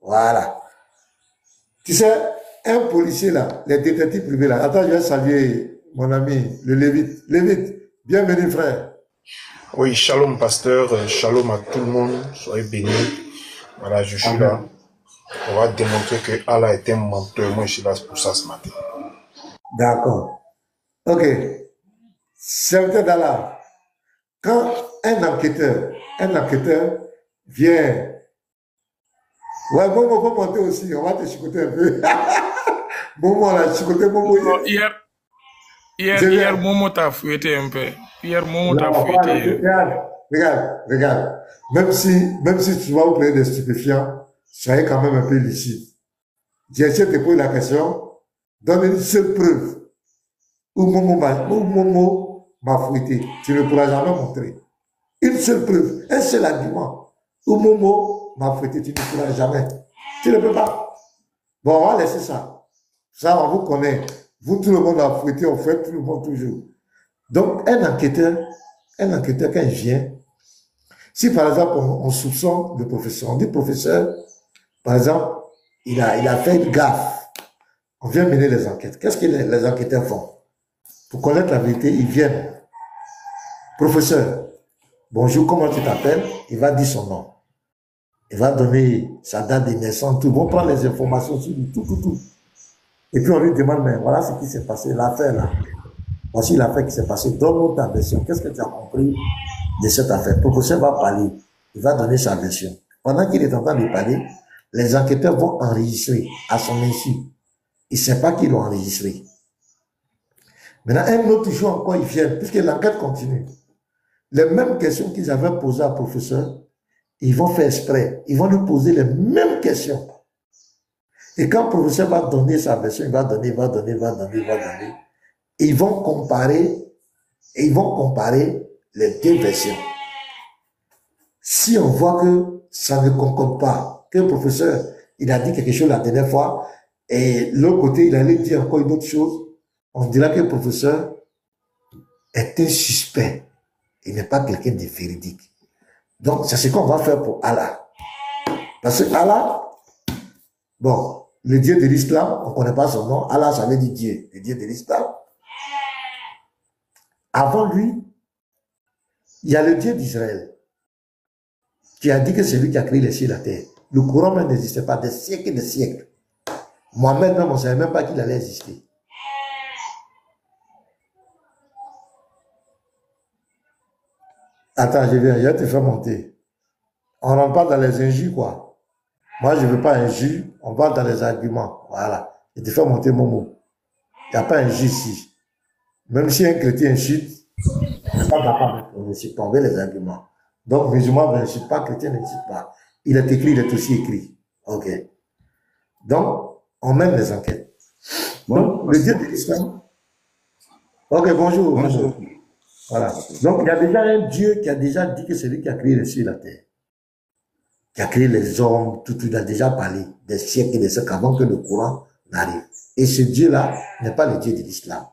Voilà. Tu sais, un policier là, les détectives privés là, attends, je vais saluer mon ami, le Lévite. Lévite, bienvenue frère. Oui, shalom pasteur, shalom à tout le monde, soyez bénis. Voilà, je suis là. On va démontrer que Allah est un menteur. Moi, je suis là pour ça ce matin. D'accord. Ok. Serviteur d'Allah, quand un enquêteur vient... Ouais, bon, on va monter aussi, on va te chicoter un peu. Momo, là, chicoter Momo. Hier, Momo t'a fouetté un peu. Hier, Momo t'a fouetté. Regarde. Même si tu vas vous plaire des stupéfiants, soyez quand même un peu lucide. J'ai essayé de te poser la question, donne une seule preuve où Momo m'a fouetté. Tu ne pourras jamais montrer. Une seule preuve, un seul argument où Momo m'a fouetté, tu ne pourras jamais. Tu ne peux pas. Bon, on va laisser ça. Ça, on vous connaît. Vous, tout le monde a fouetté, on fouette tout le monde toujours. Donc, un enquêteur, quand il vient, si par exemple, on soupçonne le professeur, on dit professeur, par exemple, il a fait une gaffe. On vient mener les enquêtes. Qu'est-ce que les enquêteurs font? Pour connaître la vérité, ils viennent. Professeur, bonjour, comment tu t'appelles? Il va dire son nom. Il va donner sa date de naissance, tout. On prend les informations sur lui, tout. Et puis on lui demande, mais voilà ce qui s'est passé, l'affaire là. Voici l'affaire qui s'est passée. Donne-nous ta version. Qu'est-ce que tu as compris de cette affaire? Le professeur va parler. Il va donner sa version. Pendant qu'il est en train de parler, les enquêteurs vont enregistrer à son insu. Il ne sait pas qu'ils l'ont enregistré. Maintenant, un autre jour encore, ils viennent, puisque l'enquête continue. Les mêmes questions qu'ils avaient posées au professeur, ils vont faire exprès. Ils vont lui poser les mêmes questions. Et quand le professeur va donner sa version, il va donner. Et ils vont comparer les deux versions. Si on voit que ça ne concorde pas, que le professeur, il a dit quelque chose la dernière fois, et l'autre côté, il allait dire encore une autre chose, on dira que le professeur est un suspect. Il n'est pas quelqu'un de véridique. Donc, c'est ce qu'on va faire pour Allah. Parce que Allah, bon, le Dieu de l'islam, on ne connaît pas son nom. Allah, ça veut dire Dieu, le Dieu de l'islam. Avant lui, il y a le Dieu d'Israël qui a dit que c'est lui qui a créé les cieux et la terre. Le Coran même n'existait pas des siècles et des siècles. Mohamed même, on ne savait même pas qu'il allait exister. Attends, je vais te faire monter. On ne rentre pas dans les injures, quoi. Moi, je ne veux pas injure, on parle dans les arguments. Voilà. Je te fais monter Momo. Il n'y a pas injure ici. Même si un chrétien insulte, il n'est pas capable de tomber les arguments. Donc, musulman n'insulte pas, chrétien n'insulte pas. Il est écrit, il est aussi écrit. Ok. Donc, on mène les enquêtes. Donc, le Dieu de l'islam. Ok, bonjour. Voilà. Donc, il y a déjà un Dieu qui a déjà dit que c'est lui qui a créé les cieux et la terre. Qui a créé les hommes, tout, il a déjà parlé des siècles et des siècles avant que le Coran n'arrive. Et ce Dieu-là n'est pas le Dieu de l'islam.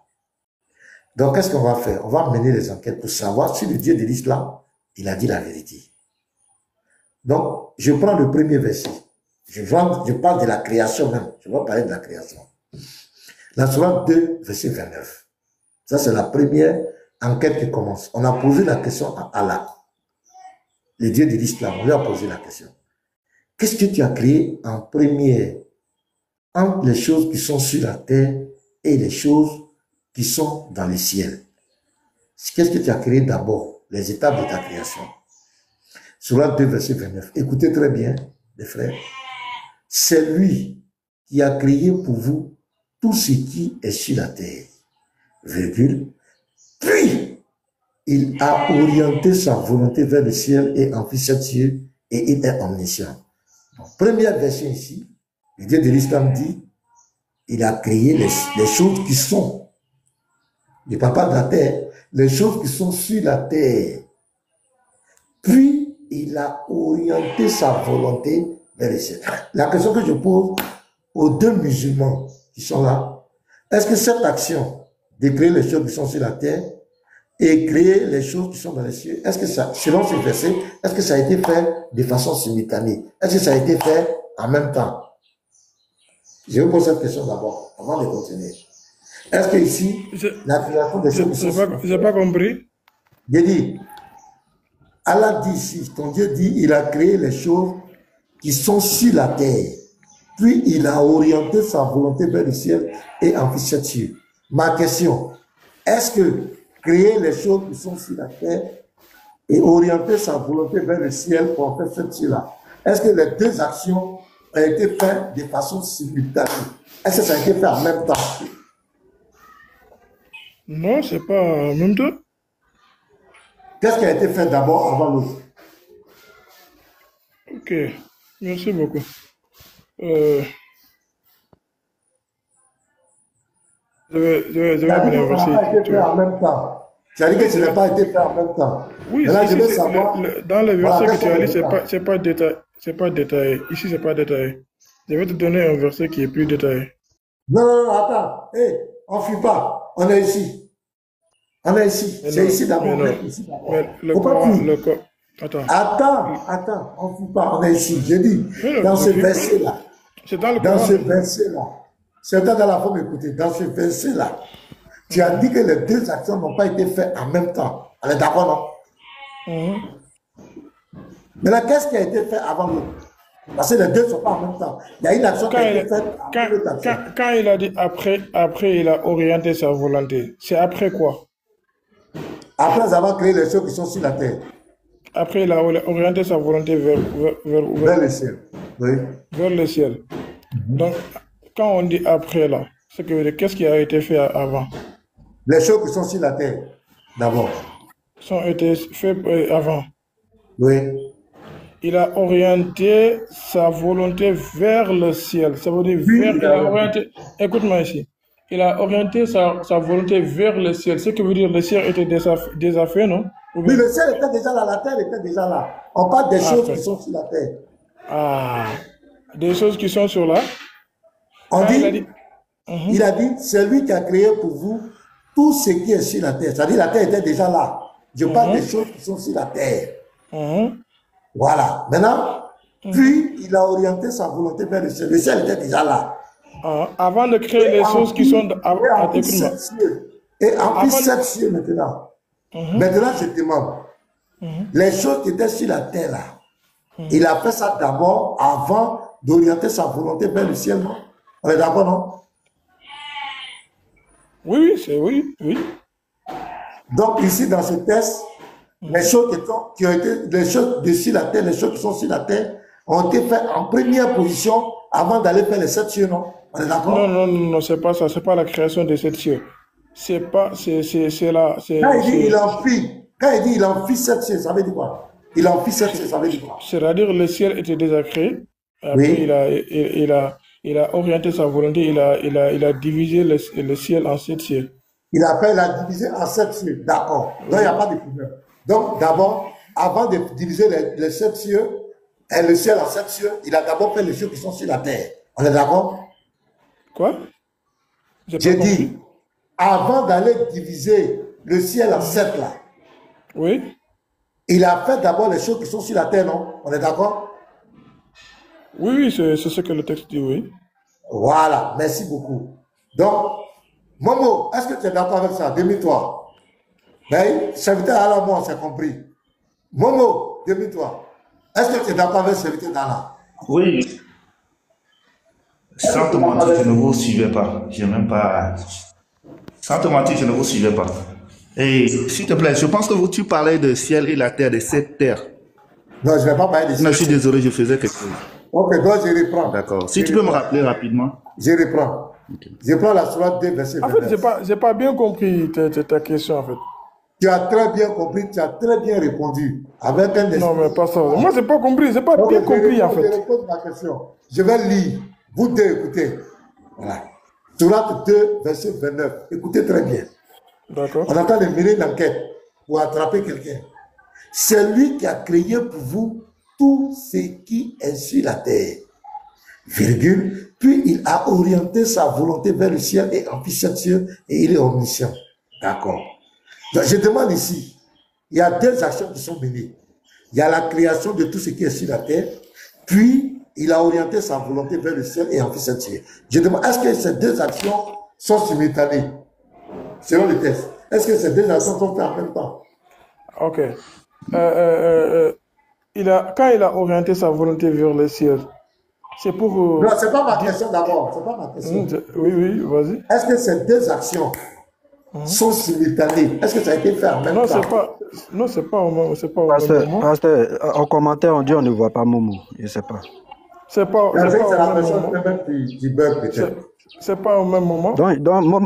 Donc, qu'est-ce qu'on va faire? On va mener les enquêtes pour savoir si le Dieu de l'islam, il a dit la vérité. Donc, je prends le premier verset. Je parle de la création même. Je vais parler de la création. La sourate 2, verset 29. Ça, c'est la première enquête qui commence. On a posé la question à Allah, le Dieu de l'islam. On lui a posé la question. Qu'est-ce que tu as créé en première entre les choses qui sont sur la terre et les choses qui sont dans le ciel? Qu'est-ce que tu as créé d'abord? Les étapes de ta création. Sourate 2, verset 29. Écoutez très bien, les frères. C'est lui qui a créé pour vous tout ce qui est sur la terre. Virgule. Puis, il a orienté sa volonté vers le ciel et empli sept cieux et il est omniscient. Donc, première version ici, le Dieu de l'islam dit, il a créé les choses qui sont, il ne parle pas de la terre, les choses qui sont sur la terre. Puis, il a orienté sa volonté vers le ciel. La question que je pose aux deux musulmans qui sont là, est-ce que cette action de créer les choses qui sont sur la terre et créer les choses qui sont dans les cieux, est-ce que ça, selon ces versets, est-ce que ça a été fait de façon simultanée? Est-ce que ça a été fait en même temps? Je vous pose cette question d'abord, avant de continuer. Est-ce que ici, la création des choses qui sont... Je n'ai pas compris. J'ai dit, Allah dit ici, ton Dieu dit, il a créé les choses qui sont sur la terre. Puis il a orienté sa volonté vers le ciel et en fit cette cieux. Ma question, est-ce que créer les choses qui sont sur la terre et orienter sa volonté vers le ciel pour en faire cette cieux-là, est-ce que les deux actions ont été faites de façon simultanée? Est-ce que ça a été fait en même temps? Non, c'est pas en même temps. Qu'est-ce qui a été fait d'abord avant l'autre? Ok, merci beaucoup. Je vais venir Ça n'a pas été fait en même temps. C'est-à-dire que ça n'a pas été fait en même temps. Oui, là, je veux ici, savoir. dans le verset Voilà, que tu as lu, qu'est-ce que c'est pas détaillé. C'est pas détaillé. Ici, c'est pas détaillé. Je vais te donner un verset qui est plus détaillé. Non, attends. Hey, on ne fuit pas. On est ici. On est ici. C'est ici d'abord. Mais le corps, Attends. On ne fuit pas. On est ici. Je dis, dans ce verset-là. C'est dans le Dans Coran. ce verset-là. Certains dans la forme, écoutez, dans ce verset-là, tu as dit que les deux actions n'ont pas été faites en même temps. On est d'accord, non? Maintenant, qu'est-ce qui a été fait avant l'autre? Parce que les deux ne sont pas en même temps. Il y a une action qui a été faite avant l'autre action. Quand il a dit après, il a orienté sa volonté. C'est après quoi? Après avoir créé les choses qui sont sur la terre. Après, il a orienté sa volonté vers le ciel. Oui. Vers le ciel. Donc, quand on dit après là, c'est que qu'est-ce qui a été fait avant? Les choses qui sont sur la terre, d'abord. Sont été faits avant. Oui. Il a orienté sa volonté vers le ciel. Ça veut dire écoute-moi ici. Il a orienté sa volonté vers le ciel. Ce qui veut dire que le ciel était déjà fait, non? Oui, le ciel était déjà là, la terre était déjà là. On parle des choses qui sont sur la terre. Ah, des choses qui sont sur là. On dit, il a dit, c'est lui qui a créé pour vous tout ce qui est sur la terre. C'est-à-dire la terre était déjà là. Je parle des choses qui sont sur la terre. Voilà. Maintenant, puis il a orienté sa volonté vers le ciel. Le ciel était déjà là. Avant de créer les choses qui sont... Et en plus, sept cieux maintenant. Maintenant, je demande, les choses qui étaient sur la terre là, il a fait ça d'abord avant d'orienter sa volonté vers le ciel, non? On est d'accord, non? Oui. Donc ici, dans ce texte, les choses qui ont été, les choses de sur la terre, les choses qui sont sur la terre, ont été faites en première position avant d'aller faire les sept cieux, non? On est d'accord? Non, c'est pas ça, c'est pas la création des sept cieux. C'est là. Quand il dit il en fit sept cieux, ça veut dire quoi? Il en fit sept cieux, ça veut dire quoi? C'est-à-dire le ciel était déjà créé. Après, il a orienté sa volonté, il a divisé le ciel en sept cieux. Il a divisé en sept cieux, d'accord. Donc il n'y a pas de problème. Donc d'abord, avant de diviser les sept cieux, et le ciel en sept cieux, il a d'abord fait les cieux qui sont sur la terre. On est d'accord? Quoi? J'ai dit, avant d'aller diviser le ciel en sept là, oui, il a fait d'abord les choses qui sont sur la terre, non? On est d'accord? Oui, c'est ce que le texte dit, oui. Voilà, merci beaucoup. Donc, Momo, est-ce que tu es d'accord avec ça? Demi-toi. Ben, serviteur Allah, moi, on s'est compris. Momo, demi-toi. Est-ce que tu es d'accord avec serviteur d'Allah? Oui. Sans te mentir, je ne vous suivais pas. Je n'ai même pas... Sans te mentir, je ne vous suivais pas. Et s'il te plaît, je pense que tu parlais de ciel et la terre, de cette terre. Non, je ne vais pas parler de ciel. Non, je suis désolé, je faisais quelque chose. Ok, donc je reprends. D'accord. Si tu peux me rappeler rapidement. Je reprends. Okay. Je prends la sourate 2, verset 29. En fait, je n'ai pas bien compris ta question, en fait. Tu as très bien compris, tu as très bien répondu. Avec un Non, mais pas ça. Moi, je n'ai pas compris, je n'ai pas bien compris, en fait. Je repose ma question. Je vais lire. Vous deux, écoutez. Voilà. Sourate 2, verset 29. Écoutez très bien. D'accord. On attend de mener l'enquête pour attraper quelqu'un. C'est lui qui a créé pour vous tout ce qui est sur la terre. Virgule. Puis il a orienté sa volonté vers le ciel et en fit sept cieux et il est omniscient. D'accord. Donc je demande ici, il y a deux actions qui sont menées. Il y a la création de tout ce qui est sur la terre, puis il a orienté sa volonté vers le ciel et a fait cette ciel. Je demande, est-ce que ces deux actions sont simultanées, selon le texte? Est-ce que ces deux actions sont faites en même temps? Ok. Quand il a orienté sa volonté vers le ciel, c'est pour... Non, ce n'est pas ma question d'abord. C'est pas ma question. Oui, vas-y. Est-ce que ces deux actions sont simultanées? Est-ce que ça a été fait en même temps? Non, c'est pas au même moment. Pasteur, en commentaire, on dit on ne voit pas Momo. Je ne sais pas. C'est pas au C'est même la moment. personne qui bug peut-être. C'est pas au même moment. Donc,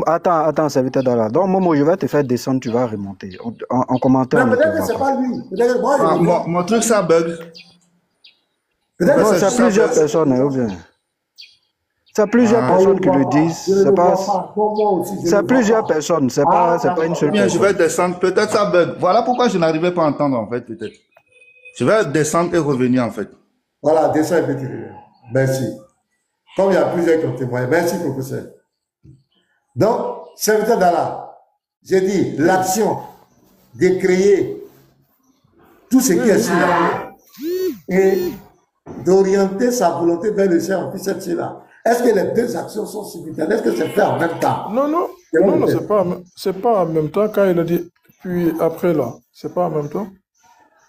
attends, serviteur d'Allah. Donc, Momo, je vais te faire descendre, tu vas remonter. En commentaire, Mais on ne te peut-être que voit ce n'est pas pas. lui. Peut-être que moi, Mon truc, ça bug. peut-être que Non, c'est c'est plusieurs personnes, hein, ou bien. C'est plusieurs personnes qui le disent. C'est plusieurs personnes. C'est pas une seule Bien, je personne. vais descendre. Peut-être ça bug. Voilà pourquoi je n'arrivais pas à entendre, en fait, peut-être. Je vais descendre et revenir, en fait. Voilà, descends et puis tu reviens. Merci. Comme il y a plusieurs qui ont témoigné. Merci, professeur. Donc, serviteur d'Allah, j'ai dit l'action de créer tout ce qui est sur la et d'orienter sa volonté vers le ciel en plus cette là. Est-ce que les deux actions sont simultanées? Est-ce que c'est fait en même temps? Non, c'est pas en même temps quand il a dit puis après là. C'est pas en même temps.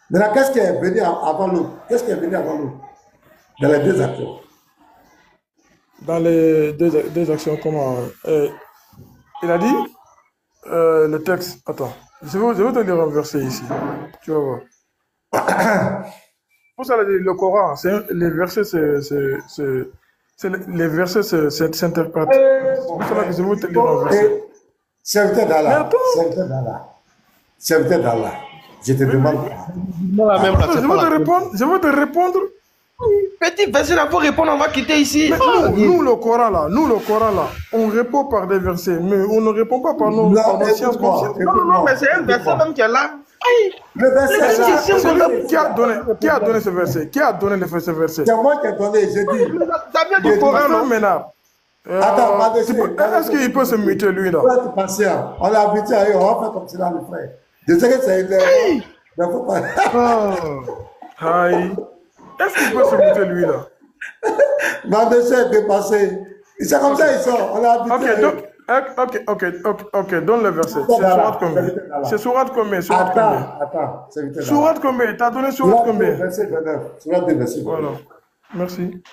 Maintenant, qu'est-ce qui est venu avant l'autre? Qu'est-ce qui est venu avant l'autre? Dans les deux actions. Dans les deux actions, comment il a dit le texte. Attends, je vais te lire un verset ici. Tu vas voir. Pour ça, le Coran, les versets, les versets s'interprètent. C'est pour ça que je vais te lire un verset. Serviteur d'Allah, serviteur d'Allah, je te demande. Je vais te répondre. Petit verset là, pour répondre, on va quitter ici. Nous, le Coran là, on répond par des versets, mais on ne répond pas par nos sciences conscientes. Non, mais c'est un verset même qui est là. Le verset là, qui a donné ce verset? Qui a donné ce verset? C'est moi qui ai donné, j'ai dit. Ça vient du Coran, non? Maintenant. Attends, est-ce qu'il peut se muter lui là? Tu es patient. On l'a habitué à eux, on va faire comme cela, le frère. Je sais que c'est une erreur. Mais faut pas. Aïe. Est-ce qu'il peut se muter lui là? Ma monsieur est dépassé. C'est comme ça ils sont. On l'a habitué. Ok, donne le verset. C'est sourate combien? C'est sourate combien? Attends. Sourate combien? T'as donné sourate combien? Verset 29. Sourate 2, verset 29. Voilà. Merci.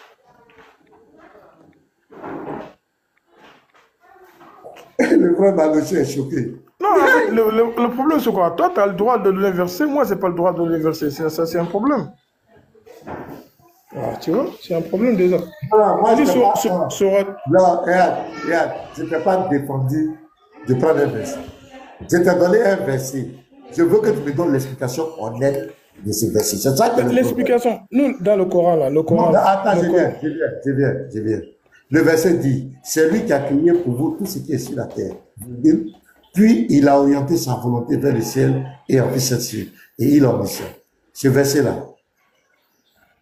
Le frère Manoché est choqué. Non, le problème c'est quoi? Toi, tu as le droit de donner le verset. Moi, j'ai pas le droit de donner le verset. Ça, c'est un problème. Ah, tu vois, c'est un problème déjà. Non, moi, non, regarde, je ne t'ai pas défendu de prendre un verset. Je t'ai donné un verset. Je veux que tu me donnes l'explication honnête de ce verset. C'est ça que l'explication, nous, dans le Coran, là, le Coran... Non, attends, je viens. Le verset dit, c'est lui qui a créé pour vous tout ce qui est sur la terre. Puis, il a orienté sa volonté vers le ciel et en fait cette ciel. Et il en mission. Ce verset-là,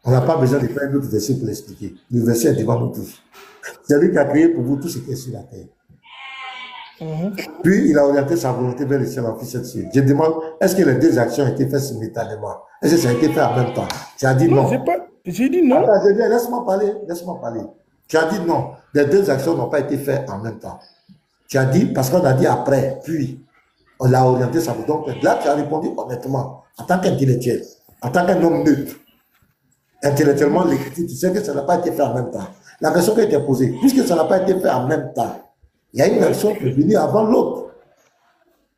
on n'a pas besoin de faire un autre verset pour l'expliquer. Le verset est devant nous tous. C'est lui qui a créé pour vous tout ce qui est sur la terre. Puis, il a orienté sa volonté vers le ciel en fait cette ciel. Je demande, est-ce que les deux actions ont été faites simultanément? Est-ce que ça a été fait en même temps? Tu as dit non. J'ai dit non. Attends, laisse-moi parler. Tu as dit non. Les deux actions n'ont pas été faites en même temps. Tu as dit, parce qu'on a dit après, puis, on l'a orienté sa volonté. Donc là, tu as répondu honnêtement, en tant qu'intellectuel, en tant qu'un homme neutre. Intellectuellement, l'écriture, tu sais que ça n'a pas été fait en même temps. La question qui a été posée, puisque ça n'a pas été fait en même temps, il y a une action qui est venue avant l'autre.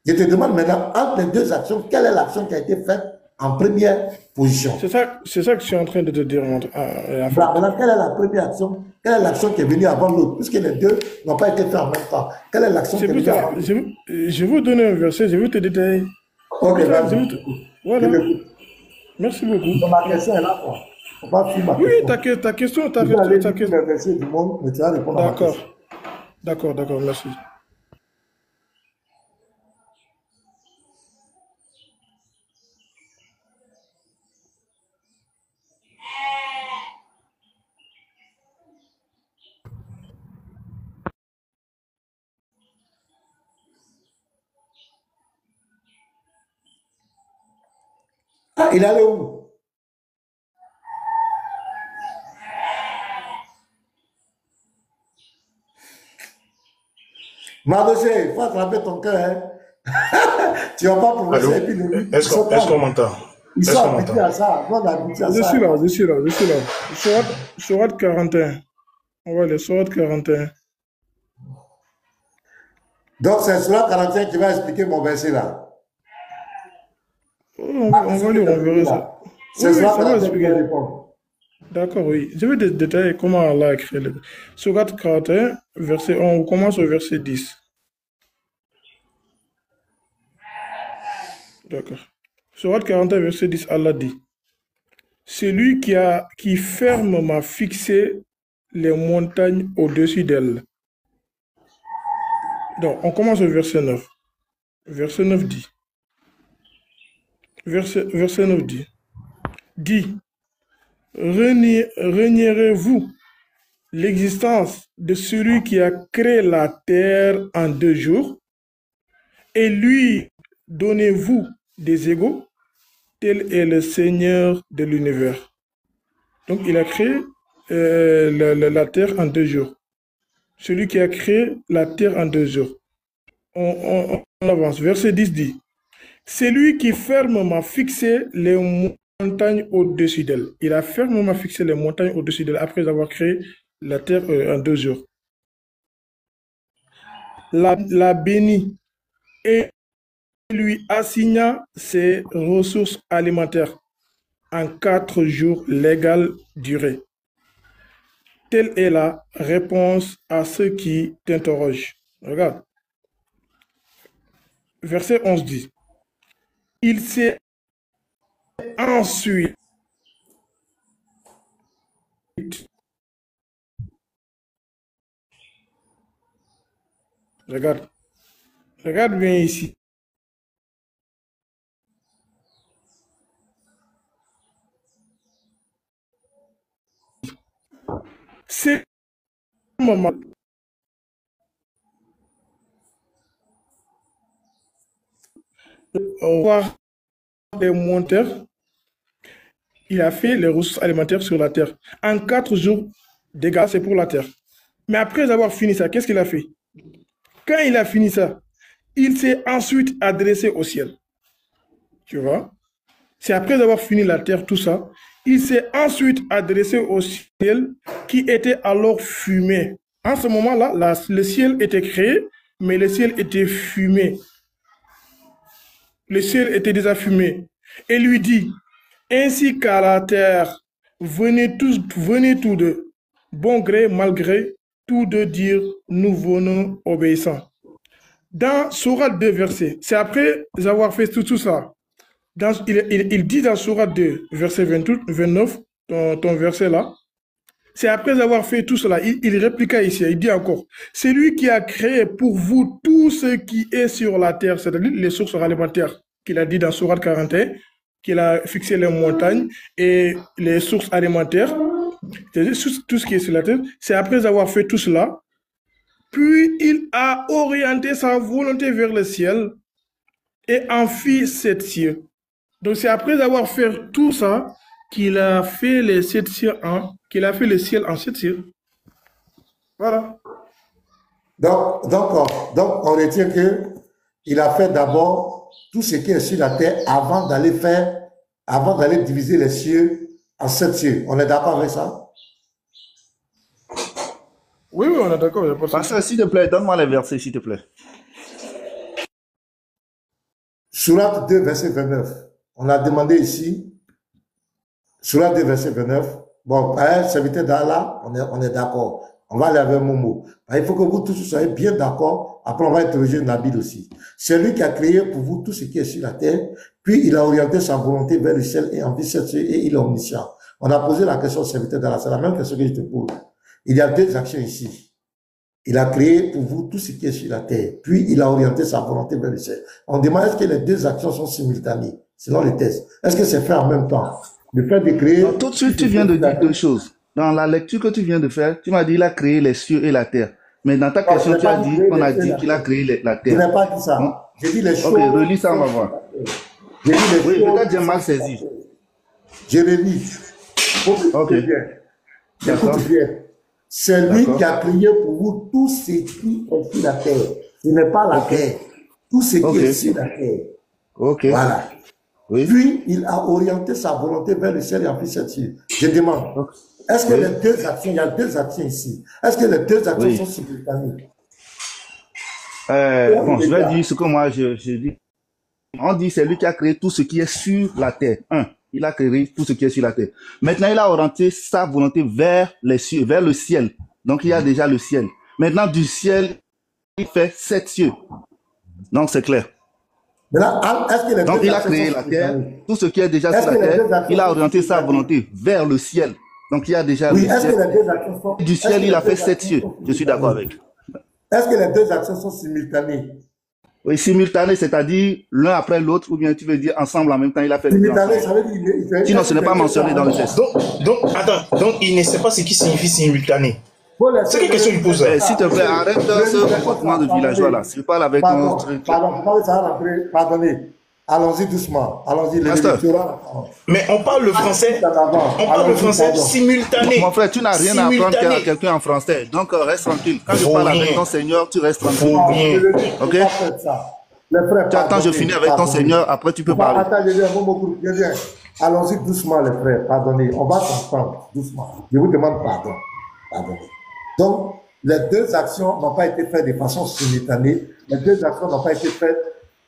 Je te demande maintenant, entre les deux actions, quelle est l'action qui a été faite en première position? C'est ça que je suis en train de te dire. Maintenant, quelle est la première action? Quelle est l'action qui est venue avant l'autre? Puisque les deux n'ont pas été faits en même temps. Quelle est l'action qui est venue avant l'autre? Je vais donner un verset, je vais te détailler. Ok, voilà. Merci beaucoup. Donc, ma question est là, quoi. On va suivre ma question. Oui, ta question, ta question. Le verset du monde, mais tu vas répondre à ma question. D'accord, merci. Ah, il allait où? Madoché, il faut attraper ton cœur. Hein. Tu vas pas Allô? progresser. Et puis Est-ce qu'on m'entend? ils Est-ce sont qu'on habitués m'entend? à ça. On est habitué à Je ça. suis là, je suis là, je suis là. Sourate 41. On va aller, Sourate 41. Donc, c'est cela 41 qui va expliquer mon verset là. On va lire, on verra ça. C'est Oui, cela ça va 41 qui va expliquer. répondre. D'accord, oui. Je vais détailler comment Allah a écrit le. Sourate 41, verset 1, on commence au verset 10. D'accord. Sourate 41, verset 10, Allah dit: Celui qui ferme m'a fixé les montagnes au-dessus d'elle. Donc, on commence au verset 9. Verset 9 dit. Verset 9 dit. Dit, renierez-vous l'existence de celui qui a créé la terre en 2 jours, et lui donnez-vous des égaux, tel est le Seigneur de l'univers. Donc, il a créé la terre en 2 jours. Celui qui a créé la terre en 2 jours. On avance. Verset 10 dit: Celui qui fermement fixé les montagnes au-dessus d'elle. Il a fermement fixé les montagnes au-dessus d'elle après avoir créé la terre en 2 jours. La bénit et lui assigna ses ressources alimentaires en 4 jours légales durée. Telle est la réponse à ceux qui t'interrogent. Regarde. Verset 11 dit: Il s'est ensuite regarde bien ici. C'est le moment. On voit des monteurs. Il a fait les ressources alimentaires sur la terre. En 4 jours, dégâts, c'est pour la terre. Mais après avoir fini ça, qu'est-ce qu'il a fait? Quand il a fini ça, il s'est ensuite adressé au ciel. Tu vois? C'est après avoir fini la terre, tout ça, il s'est ensuite adressé au ciel qui était alors fumé. En ce moment-là, le ciel était créé, mais le ciel était fumé. Le ciel était déjà fumé. Et lui dit: Ainsi qu'à la terre, venez tous de bon gré, mal gré, tous deux dire: Nous venons obéissants. Dans Sourate 2, verset, c'est après avoir fait tout ça. Il dit dans Sourate 2, verset 29, ton verset là, c'est après avoir fait tout cela, il répliqua ici, il dit encore: C'est lui qui a créé pour vous tout ce qui est sur la terre, c'est-à-dire les sources alimentaires, qu'il a dit dans Sourate 41, qu'il a fixé les montagnes et les sources alimentaires, c'est-à-dire tout ce qui est sur la terre. C'est après avoir fait tout cela, puis il a orienté sa volonté vers le ciel et en fit 7 cieux. Donc c'est après avoir fait tout ça qu'il a fait les 7 cieux qu'il a fait le ciel en 7 cieux. Voilà. Donc, on retient que il a fait d'abord tout ce qui est sur la terre avant d'aller diviser les cieux en 7 cieux. On est d'accord avec ça? Oui, on est d'accord. Pasteur, s'il te plaît, donne-moi les versets, s'il te plaît. Sourate 2, verset 29. On a demandé ici, Sourate 2, verset 29. Bon, serviteur d'Allah, on est d'accord. On va aller avec Momo. Il faut que vous tous soyez bien d'accord. Après, on va interroger Nabil aussi. C'est lui qui a créé pour vous tout ce qui est sur la terre. Puis, il a orienté sa volonté vers le ciel et en vie cette cieux et il est omniscient. On a posé la question au serviteur d'Allah. C'est la même question que je te pose. Il y a 2 actions ici. Il a créé pour vous tout ce qui est sur la terre. Puis, il a orienté sa volonté vers le ciel. On demande est-ce que les 2 actions sont simultanées, selon les tests. Est-ce que c'est fait en même temps? Le fait de créer... Donc, tout de suite, tu viens de dire 2 choses. Dans la lecture que tu viens de faire, tu m'as dit qu'il a créé les cieux et la terre. Mais dans ta question, tu as dit qu'on a dit qu'il a créé la terre. Je n'ai pas dit ça. J'ai dit les choses... Ok, relis ça, on va voir. J'ai dit les Oui, choses... peut-être j'ai mal saisi. Je relis. Ok. Écoute bien. C'est lui qui a créé pour vous tout ce qui est sur la terre. Ce n'est pas la Ok. terre. Tout ce qui Ok. est sur la terre. Ok. Voilà. Oui. Puis, il a orienté sa volonté vers le ciel et en cette cieux. Je demande, est-ce que Oui. les deux actions, il y a deux actions ici, est-ce que les deux actions Oui. sont simultanées? Bon, je vais dire ce que moi je dis. On dit c'est lui qui a créé tout ce qui est sur la terre. Il a créé tout ce qui est sur la terre. Maintenant, il a orienté sa volonté vers les cieux, vers le ciel. Donc, il y a déjà le ciel. Maintenant, du ciel, il fait 7 cieux. Donc, c'est clair. Maintenant, est-ce que les Donc, deux il a actions créé sont la terre, simultanées? tout ce qui est déjà Est-ce sur que la les deux terre, actions il a sont orienté sa simultanées? volonté vers le ciel. Donc, il y a déjà Oui, le est-ce que ciel. les deux actions sont... Du est-ce ciel, que il a les fait deux 7 actions cieux. sont Je suis d'accord simultanées? avec. Est-ce que les deux actions sont simultanées? Oui, simultané, c'est-à-dire l'un après l'autre, ou bien tu veux dire ensemble en même temps, il a fait les deux Simultané, ensemble. ça veut dire... Sinon, ce n'est pas mentionné dans le texte. Attends, donc il ne sait pas ce qui signifie simultané. Faut C'est laisser quelle question il pose là? S'il te plaît, arrête ce comportement de villageois là. Je parle avec ton truc. Pardon, ça va rentrer. Pardonnez. Allons-y doucement. Allons-y, le Pasteur. lectorat. Mais on parle le français, on parle le français simultané. Mon frère, tu n'as rien à apprendre à quelqu'un en français. Donc, reste tranquille. Quand je parle avec ton Seigneur, tu restes tranquille. Faut rien. Ok? Les frères, Tu attends, je finis avec ton Seigneur, après tu peux parler. Attends, je viens, beaucoup, je viens. Allons-y doucement, les frères. Pardonnez. On va s'entendre doucement. Je vous demande pardon. Pardonnez. Donc, les deux actions n'ont pas été faites de façon simultanée. Les deux actions n'ont pas été faites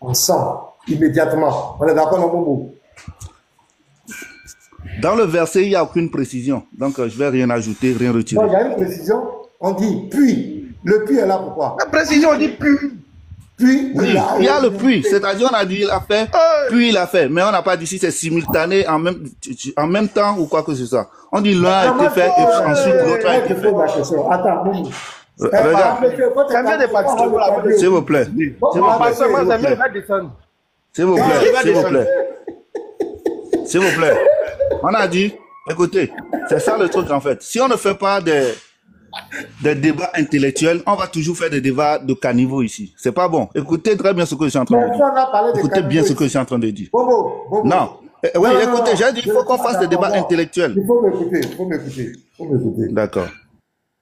ensemble, immédiatement. On est d'accord, non, Momo? Dans le verset, il n'y a aucune précision. Donc, je ne vais rien ajouter, rien retirer. Non, il y a une précision. On dit puis. Le puis est là pourquoi? La précision, on dit plus. Puis, Oui, il y a le puis. C'est-à-dire, on a dit il a fait, puis il a fait. Mais on n'a pas dit si c'est simultané en même temps ou quoi que ce soit. On dit l'un a été fait et ensuite l'autre a été fait. Attends, Momo. Regarde, Ça vient de partir. s'il vous plaît. S'il vous plaît. Pasteur, moi, j'aime bien, il va descendre. S'il vous plaît, s'il vous plaît. S'il vous plaît. On a dit, écoutez, c'est ça le truc en fait. Si on ne fait pas des débats intellectuels, on va toujours faire des débats de caniveau ici. C'est pas bon. Écoutez très bien ce que je suis en train de dire. Écoutez bien ce que je suis en train de dire. Non. Oui, écoutez, j'ai dit, il faut qu'on fasse des débats intellectuels. Il faut m'écouter, il faut m'écouter, il faut m'écouter. D'accord.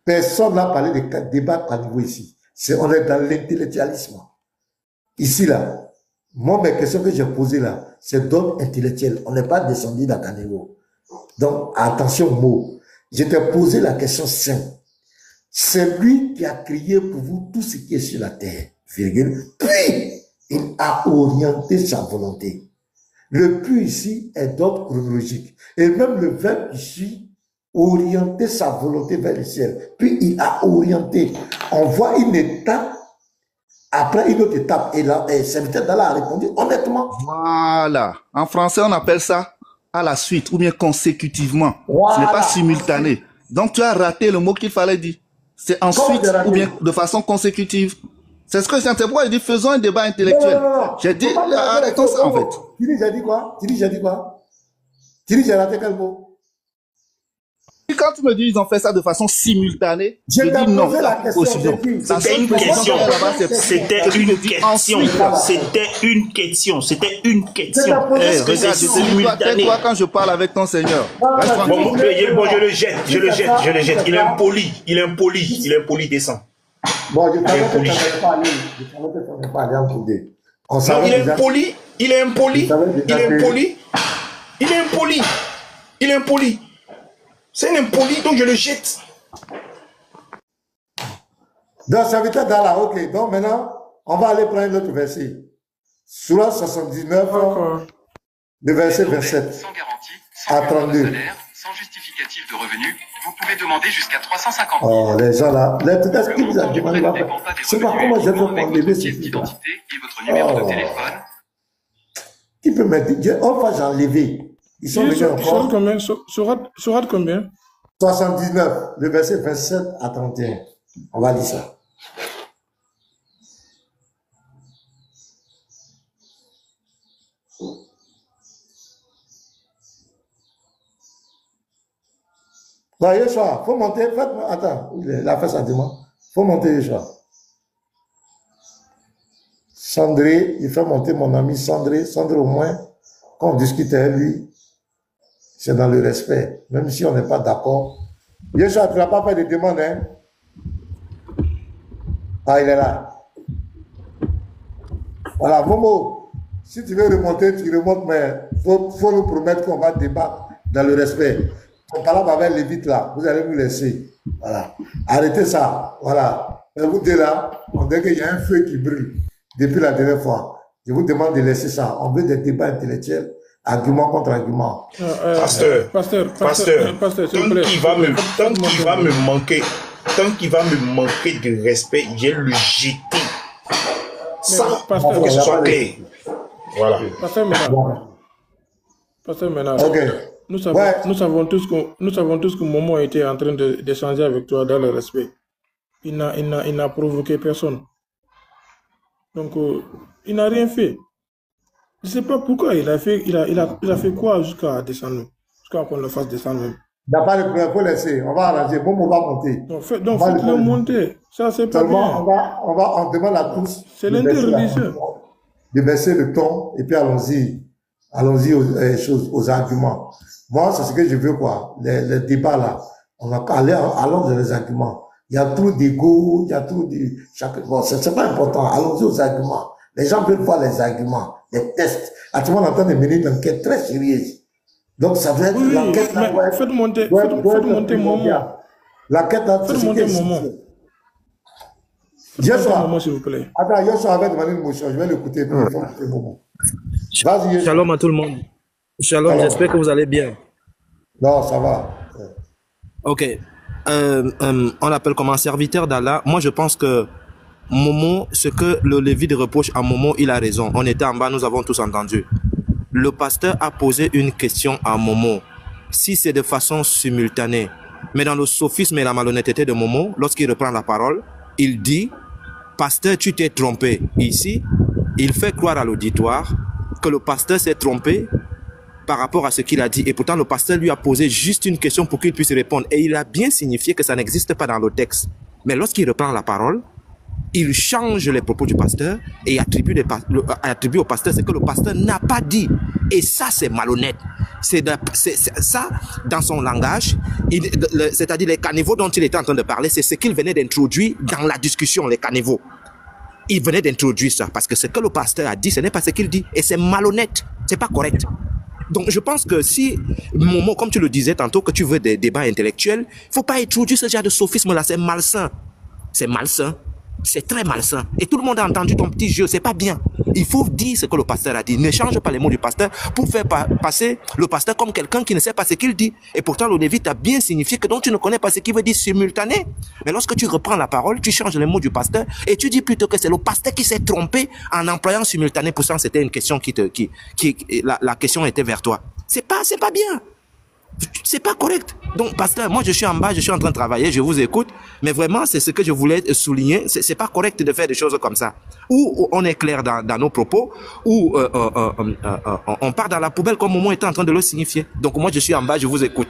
Personne n'a parlé de débat caniveau ici. On est dans l'intellectualisme. Ici, là. Moi, mes questions que j'ai posées là, c'est d'ordre intellectuel. On n'est pas descendu dans caniveau. Donc, attention aux mots. Je t'ai posé la question simple. C'est lui qui a créé pour vous tout ce qui est sur la terre, virgule. Puis, il a orienté sa volonté. Le puis ici est d'ordre chronologique. Et même le verbe ici, orienter sa volonté vers le ciel. Puis, il a orienté. On voit une étape, après une autre étape. Et là, le serviteur d'Allah a répondu honnêtement. Voilà. En français, on appelle ça à la suite ou bien consécutivement. Voilà. Ce n'est pas simultané. Donc, tu as raté le mot qu'il fallait dire. C'est ensuite ou bien de façon consécutive. C'est ce que c'est pourquoi je dis faisons un débat intellectuel. J'ai dit arrêtons ça en fait. Tu dis j'ai dit quoi? Tu dis j'ai dit quoi? Tu dis j'ai raté quel mot? Quand tu me dis ils ont fait ça de façon simultanée, Je je t'ai dis non. posé la question, j'ai dit. C'était une question. C'était une question. C'était une question. C'était une question. Hey, regarde, je te dis toi, tais-toi quand je parle avec ton Seigneur. Reste tranquille. Bon, je le jette, je le jette, je le jette. Il est impoli, il est impoli, il est impoli, descend. Bon, je savais que tu n'allais pas aller. Je savais que tu n'allais pas aller en coudé. Non, il est impoli, il est impoli, il est impoli, il est impoli, il est impoli. C'est un impoli, donc je le jette. Donc, serviteur d'Allah, ok. Donc, maintenant, on va aller prendre l'autre verset. Surah 79, le verset 27 sans garantie, à sans 32. salaire, sans justificatif de revenus, vous pouvez demander jusqu'à 350 000. Oh, les gens là, qu'est-ce Le qu'ils vous ont montant du demandé prêt là? ne dépend pas des C'est pas revenus comment j'ai fait uniquement pour avec enlever votre ces pièce trucs là. d'identité et votre numéro de Oh. téléphone. Qui peut me dire, on va enlever. Ils sont venus Surat encore. combien? Surat combien? 79, le verset 27 à 31. On va lire ça. Non, Yeshua, faut monter. Attends, il a fait sa demande. Faut monter, Yeshua. Sandré, il fait monter mon ami Sandré. Sandré, au moins, quand on discute avec lui, c'est dans le respect. Même si on n'est pas d'accord. Yeshua, tu n'as pas fait de demande, hein? Ah, il est là. Voilà, Momo, si tu veux remonter, tu remontes, mais il faut nous promettre qu'on va débattre dans le respect. On parle avec les vitres là, vous allez nous laisser. Voilà. Arrêtez ça. Voilà. Et vous deux là, on dirait qu'il y a un feu qui brûle depuis la dernière fois. Je vous demande de laisser ça. On veut des débats intellectuels, argument contre argument. Pasteur, s'il vous plaît. tant qu'il va me manquer de respect, je vais le jeter. Ça, pour que ce soit clair. Voilà. Pasteur Ménard. Ok. Nous savons tous que Momo était en train d'échanger avec toi dans le respect. Il n'a provoqué personne. Donc, il n'a rien fait. Je ne sais pas pourquoi il a fait quoi jusqu'à descendre, jusqu'à qu'on le fasse descendre même. Il n'y a pas de problème, il faut laisser. On va arranger. Momo va monter. Donc, faites-le monter. Ça, c'est pas bien. On demande à tous. C'est l'interreligieux. De baisser le ton et puis allons-y aux arguments. Moi, c'est ce que je veux, quoi. Les débats, là, on va aller allons dans les arguments. Il y a trop d'ego, il y a trop de... Bon, c'est pas important. Allons-y aux arguments. Les gens veulent voir les arguments, les tests. Actuellement, on entend des mener une enquête très sérieuse. Donc, ça veut être l'enquête là. Faites monter Momo. L'enquête là, faites monter Momo. Joshua, s'il vous plaît. Attends, Joshua avait demandé une motion. Je vais l'écouter. Vas-y, Shalom à tout le monde. Shalom, j'espère que vous allez bien. Non, ça va. Ok. On l'appelle comme un serviteur d'Allah. Moi, je pense que Momo, ce que le Lévite reproche à Momo, il a raison. On était en bas, nous avons tous entendu. Le pasteur a posé une question à Momo. Si c'est de façon simultanée, mais dans le sophisme et la malhonnêteté de Momo, lorsqu'il reprend la parole, il dit, pasteur, tu t'es trompé. Ici, il fait croire à l'auditoire que le pasteur s'est trompé par rapport à ce qu'il a dit. Et pourtant, le pasteur lui a posé juste une question pour qu'il puisse répondre. Et il a bien signifié que ça n'existe pas dans le texte. Mais lorsqu'il reprend la parole, il change les propos du pasteur et attribue au pasteur ce que le pasteur n'a pas dit. Et ça, c'est malhonnête. C'est ça, dans son langage, c'est-à-dire les caniveaux dont il était en train de parler, c'est ce qu'il venait d'introduire dans la discussion, les caniveaux. Il venait d'introduire ça parce que ce que le pasteur a dit, ce n'est pas ce qu'il dit. Et c'est malhonnête, c'est pas correct. Donc je pense que si, Momo, comme tu le disais tantôt, que tu veux des débats intellectuels, il ne faut pas introduire ce genre de sophisme-là, c'est malsain. C'est malsain. C'est très malsain. Et tout le monde a entendu ton petit jeu, c'est pas bien. Il faut dire ce que le pasteur a dit. Ne change pas les mots du pasteur pour faire passer le pasteur comme quelqu'un qui ne sait pas ce qu'il dit. Et pourtant, le Lévite a bien signifié que donc tu ne connais pas ce qu'il veut dire simultané. Mais lorsque tu reprends la parole, tu changes les mots du pasteur et tu dis plutôt que c'est le pasteur qui s'est trompé en employant simultané. Pourtant, c'était une question la question était vers toi. C'est pas bien. C'est pas correct. Donc, pasteur, moi, je suis en bas, je suis en train de travailler, je vous écoute, mais vraiment, c'est ce que je voulais souligner. C'est pas correct de faire des choses comme ça. Ou on est clair dans nos propos, ou on part dans la poubelle comme Momo était en train de le signifier. Donc, moi, je suis en bas, je vous écoute.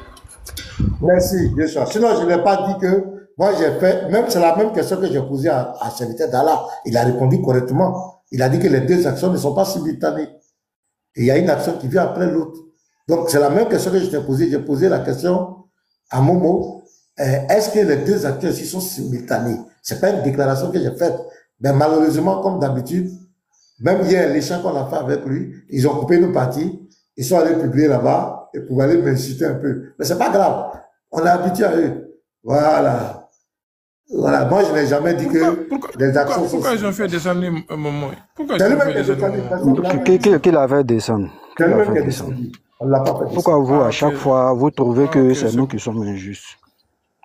Merci, bien sûr. Sinon, je n'ai pas dit que moi, j'ai fait, même c'est la même question que j'ai posée à serviteur d'Allah. Il a répondu correctement. Il a dit que les deux actions ne sont pas simultanées. Et il y a une action qui vient après l'autre. Donc, c'est la même question que je t'ai posée. J'ai posé la question à Momo. Est-ce que les deux acteurs ici sont simultanés? C'est pas une déclaration que j'ai faite. Mais malheureusement, comme d'habitude, même hier, les chants qu'on a fait avec lui, ils ont coupé nos parties. Ils sont allés publier là-bas et pour aller m'insulter un peu. Mais c'est pas grave. On est habitué à eux. Voilà. Voilà. Moi, je n'ai jamais dit que les actions sont... Pourquoi ils ont fait descendre Momo? Pourquoi ils ont fait descendre Qui l'a fait descendre? On l'a pas fait. Pourquoi vous, à chaque fois, vous trouvez que c'est nous qui sommes injustes?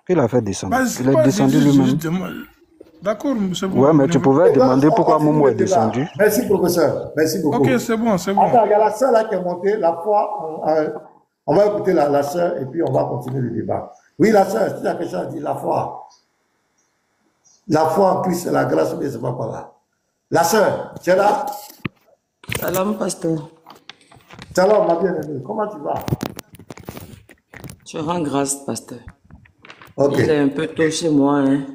Qui l'a fait descendre? Il est descendu lui-même. D'accord, c'est bon. Ouais, mais tu pouvais demander pourquoi Momo est descendu. Merci, professeur. Merci beaucoup. Ok, c'est bon, c'est bon. Attends, il y a la sœur là qui est montée. La foi, on va écouter la sœur et puis on va continuer le débat. Oui, la sœur, tu as quelque chose à dire, la foi. La foi en Christ, c'est la grâce, mais c'est pas par là. La sœur, tu es là? Salam, pasteur. Salam, ma bien-aimée. Comment tu vas? Je rends grâce, pasteur. Ok. Il est un peu tôt chez moi, hein.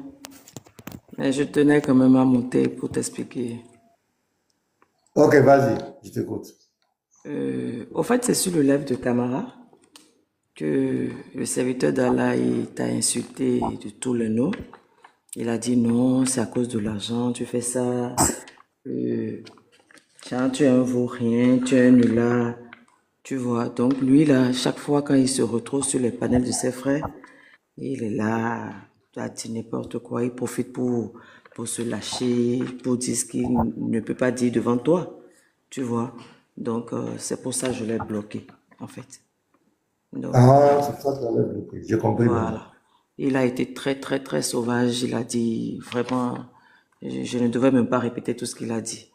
Mais je tenais quand même à monter pour t'expliquer. Ok, vas-y, je t'écoute. Au fait, c'est sur le live de Tamara que le serviteur d'Allah t'a insulté de tout le nom. Il a dit non, c'est à cause de l'argent, tu fais ça. Tiens, tu es un vaurien, tu es un nulard. Tu vois, donc lui, là, chaque fois quand il se retrouve sur les panels de ses frères, il est là, à dire n'importe quoi, il profite pour se lâcher, pour dire ce qu'il ne peut pas dire devant toi, tu vois. Donc, c'est pour ça que je l'ai bloqué, en fait. Donc, Ah, c'est ça que j'avais bloqué. J'ai compris maintenant. voilà. Il a été très, très, très sauvage. Il a dit vraiment, je ne devais même pas répéter tout ce qu'il a dit.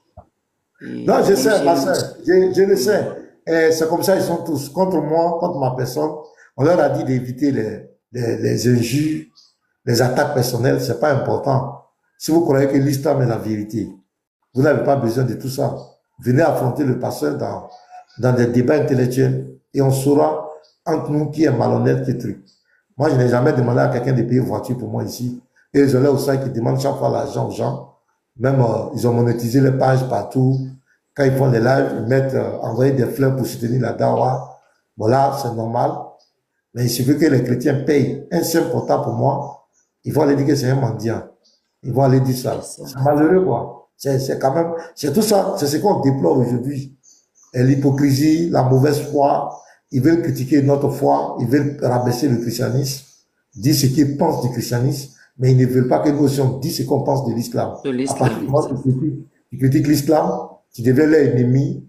Et Non, je même sais, ma j'ai... soeur, je le sais. Et c'est comme ça, ils sont tous contre moi, contre ma personne. On leur a dit d'éviter les injures, les attaques personnelles, c'est pas important. Si vous croyez que l'islam est la vérité, vous n'avez pas besoin de tout ça. Venez affronter le pasteur dans des débats intellectuels et on saura entre nous qui est malhonnête, qui est truc. Moi, je n'ai jamais demandé à quelqu'un de payer une voiture pour moi ici. Et les gens aussi qui demandent chaque fois l'argent aux gens. Même, ils ont monétisé les pages partout. Quand ils font les lives, ils mettent, envoyer des fleurs pour soutenir la dawa. Voilà, c'est normal. Mais il suffit que les chrétiens payent un seul portable pour moi. Ils vont aller dire que c'est un mendiant. Ils vont aller dire ça. C'est malheureux, quoi. C'est quand même, c'est tout ça. C'est ce qu'on déplore aujourd'hui. L'hypocrisie, la mauvaise foi. Ils veulent critiquer notre foi. Ils veulent rabaisser le christianisme. Dire ce qu'ils pensent du christianisme. Mais ils ne veulent pas que nous aussi on dise ce qu'on pense de l'islam. De À l'islam, partir du moment où tu critiques l'islam, tu deviens leur ennemi.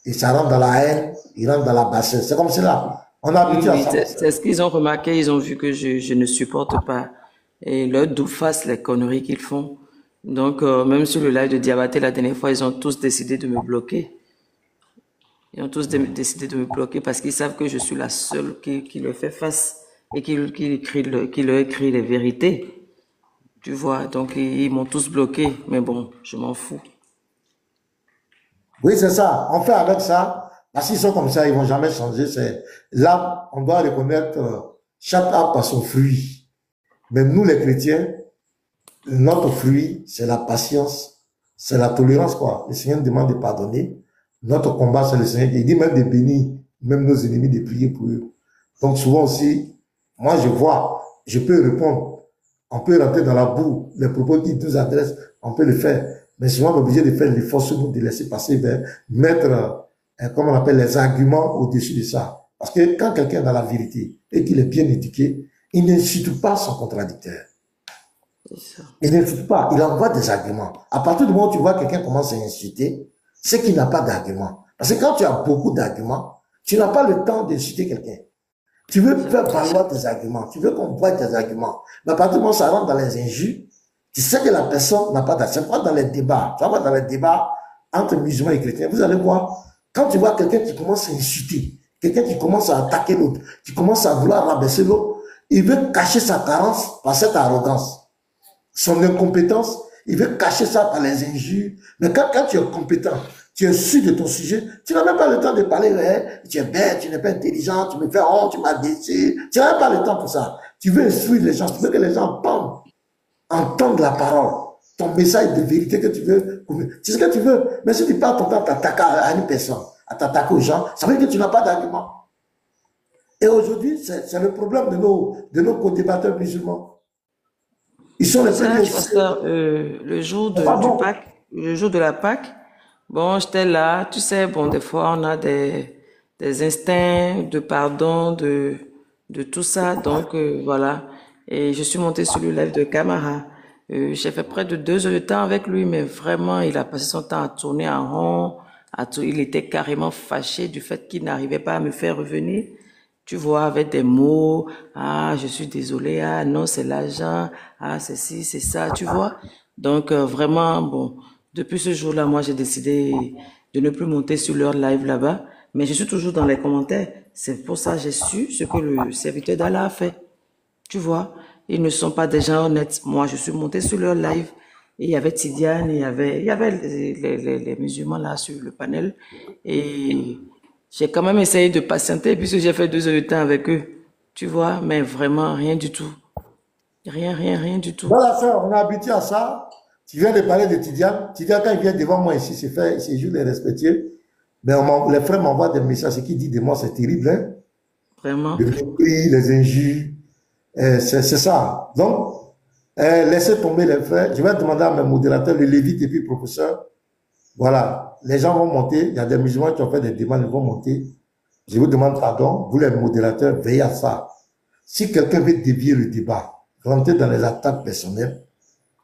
Et ça rentre dans la haine. Ils rentrent dans la bassesse. C'est comme cela. On a oui, habitué à oui, ça. c'est ce qu'ils ont remarqué. Ils ont vu que je ne supporte pas et leur d'où face les conneries qu'ils font. Donc, même sur le live de Diabaté, la dernière fois, ils ont tous décidé de me bloquer. Ils ont tous décidé de me bloquer parce qu'ils savent que je suis la seule qui leur fait face et qui leur écrit les vérités. Tu vois, donc ils m'ont tous bloqué. Mais bon, je m'en fous. Oui, c'est ça. On fait avec ça. Parce qu'ils sont comme ça, ils vont jamais changer. Là, on doit reconnaître chaque arbre par son fruit. Mais nous, les chrétiens, notre fruit, c'est la patience, c'est la tolérance, quoi. Le Seigneur nous demande de pardonner. Notre combat, c'est le Seigneur. Il dit même de bénir, même nos ennemis, de prier pour eux. Donc souvent aussi, moi je vois, je peux répondre. On peut rentrer dans la boue, les propos qui nous adressent, on peut le faire. Mais souvent, on est obligé de faire l'effort sur nous, de laisser passer, mettre, comme on appelle, les arguments au-dessus de ça. Parce que quand quelqu'un est dans la vérité et qu'il est bien éduqué, il n'insulte pas son contradicteur. Il n'insulte pas, il envoie des arguments. À partir du moment où tu vois quelqu'un commence à insulter, c'est qu'il n'a pas d'argument. Parce que quand tu as beaucoup d'arguments, tu n'as pas le temps d'insulter quelqu'un. Tu veux faire valoir tes arguments, tu veux qu'on voit tes arguments. Mais à partir du moment où ça rentre dans les injures, tu sais que la personne n'a pas d'argument. C'est pas dans les débats. Tu vas voir dans les débats entre musulmans et chrétiens, vous allez voir, quand tu vois quelqu'un qui commence à insulter, quelqu'un qui commence à attaquer l'autre, qui commence à vouloir rabaisser l'autre, il veut cacher sa carence par cette arrogance. Son incompétence, il veut cacher ça par les injures. Mais quand tu es compétent, tu es sûr de ton sujet, tu n'as même pas le temps de parler, tu es bête, tu n'es pas intelligent, tu me fais honte, tu m'as déçu. Tu n'as même pas le temps pour ça. Tu veux instruire les gens, tu veux que les gens entendent la parole, ton message de vérité que tu veux. C'est ce que tu veux. Mais si tu passes ton temps à t'attaquer à une personne, à t'attaquer aux gens, ça veut dire que tu n'as pas d'argument. Et aujourd'hui, c'est le problème de nos co-débatteurs musulmans. Ils sont les premiers. Le jour de Pâques, le jour de la Pâques, bon, j'étais là, tu sais, bon, des fois, on a des instincts de pardon, de tout ça, donc voilà. Et je suis montée sur le live de Camara. J'ai fait près de 2 heures de temps avec lui, mais vraiment, il a passé son temps à tourner en rond. Il était carrément fâché du fait qu'il n'arrivait pas à me faire revenir. Tu vois, avec des mots, ah, je suis désolé, ah, non, c'est l'argent, ah, c'est ci, c'est ça, tu vois. Donc, vraiment, bon, depuis ce jour-là, moi, j'ai décidé de ne plus monter sur leur live là-bas, mais je suis toujours dans les commentaires. C'est pour ça que j'ai su ce que le serviteur d'Allah a fait. Tu vois, ils ne sont pas des gens honnêtes. Moi, je suis montée sur leur live, et il y avait Tidiane, il y avait les musulmans là sur le panel, et j'ai quand même essayé de patienter puisque j'ai fait 2 heures de temps avec eux. Tu vois, mais vraiment rien du tout. Rien du tout. Voilà, frère, on est habitué à ça. Tu viens de parler de Tidiane. Tidiane, quand il vient devant moi ici, c'est juste les respecter. Mais les frères m'envoient des messages. Ce qu'il dit de moi, c'est terrible. Hein? Vraiment. Le mépris, les injures. C'est ça. Donc, laissez tomber les frères. Je vais demander à mes modérateurs, le Lévite et puis le professeur, Voilà, les gens vont monter, il y a des musulmans qui ont fait des demandes, ils vont monter. Je vous demande pardon, vous les modérateurs, veillez à ça. Si quelqu'un veut dévier le débat, rentrer dans les attaques personnelles,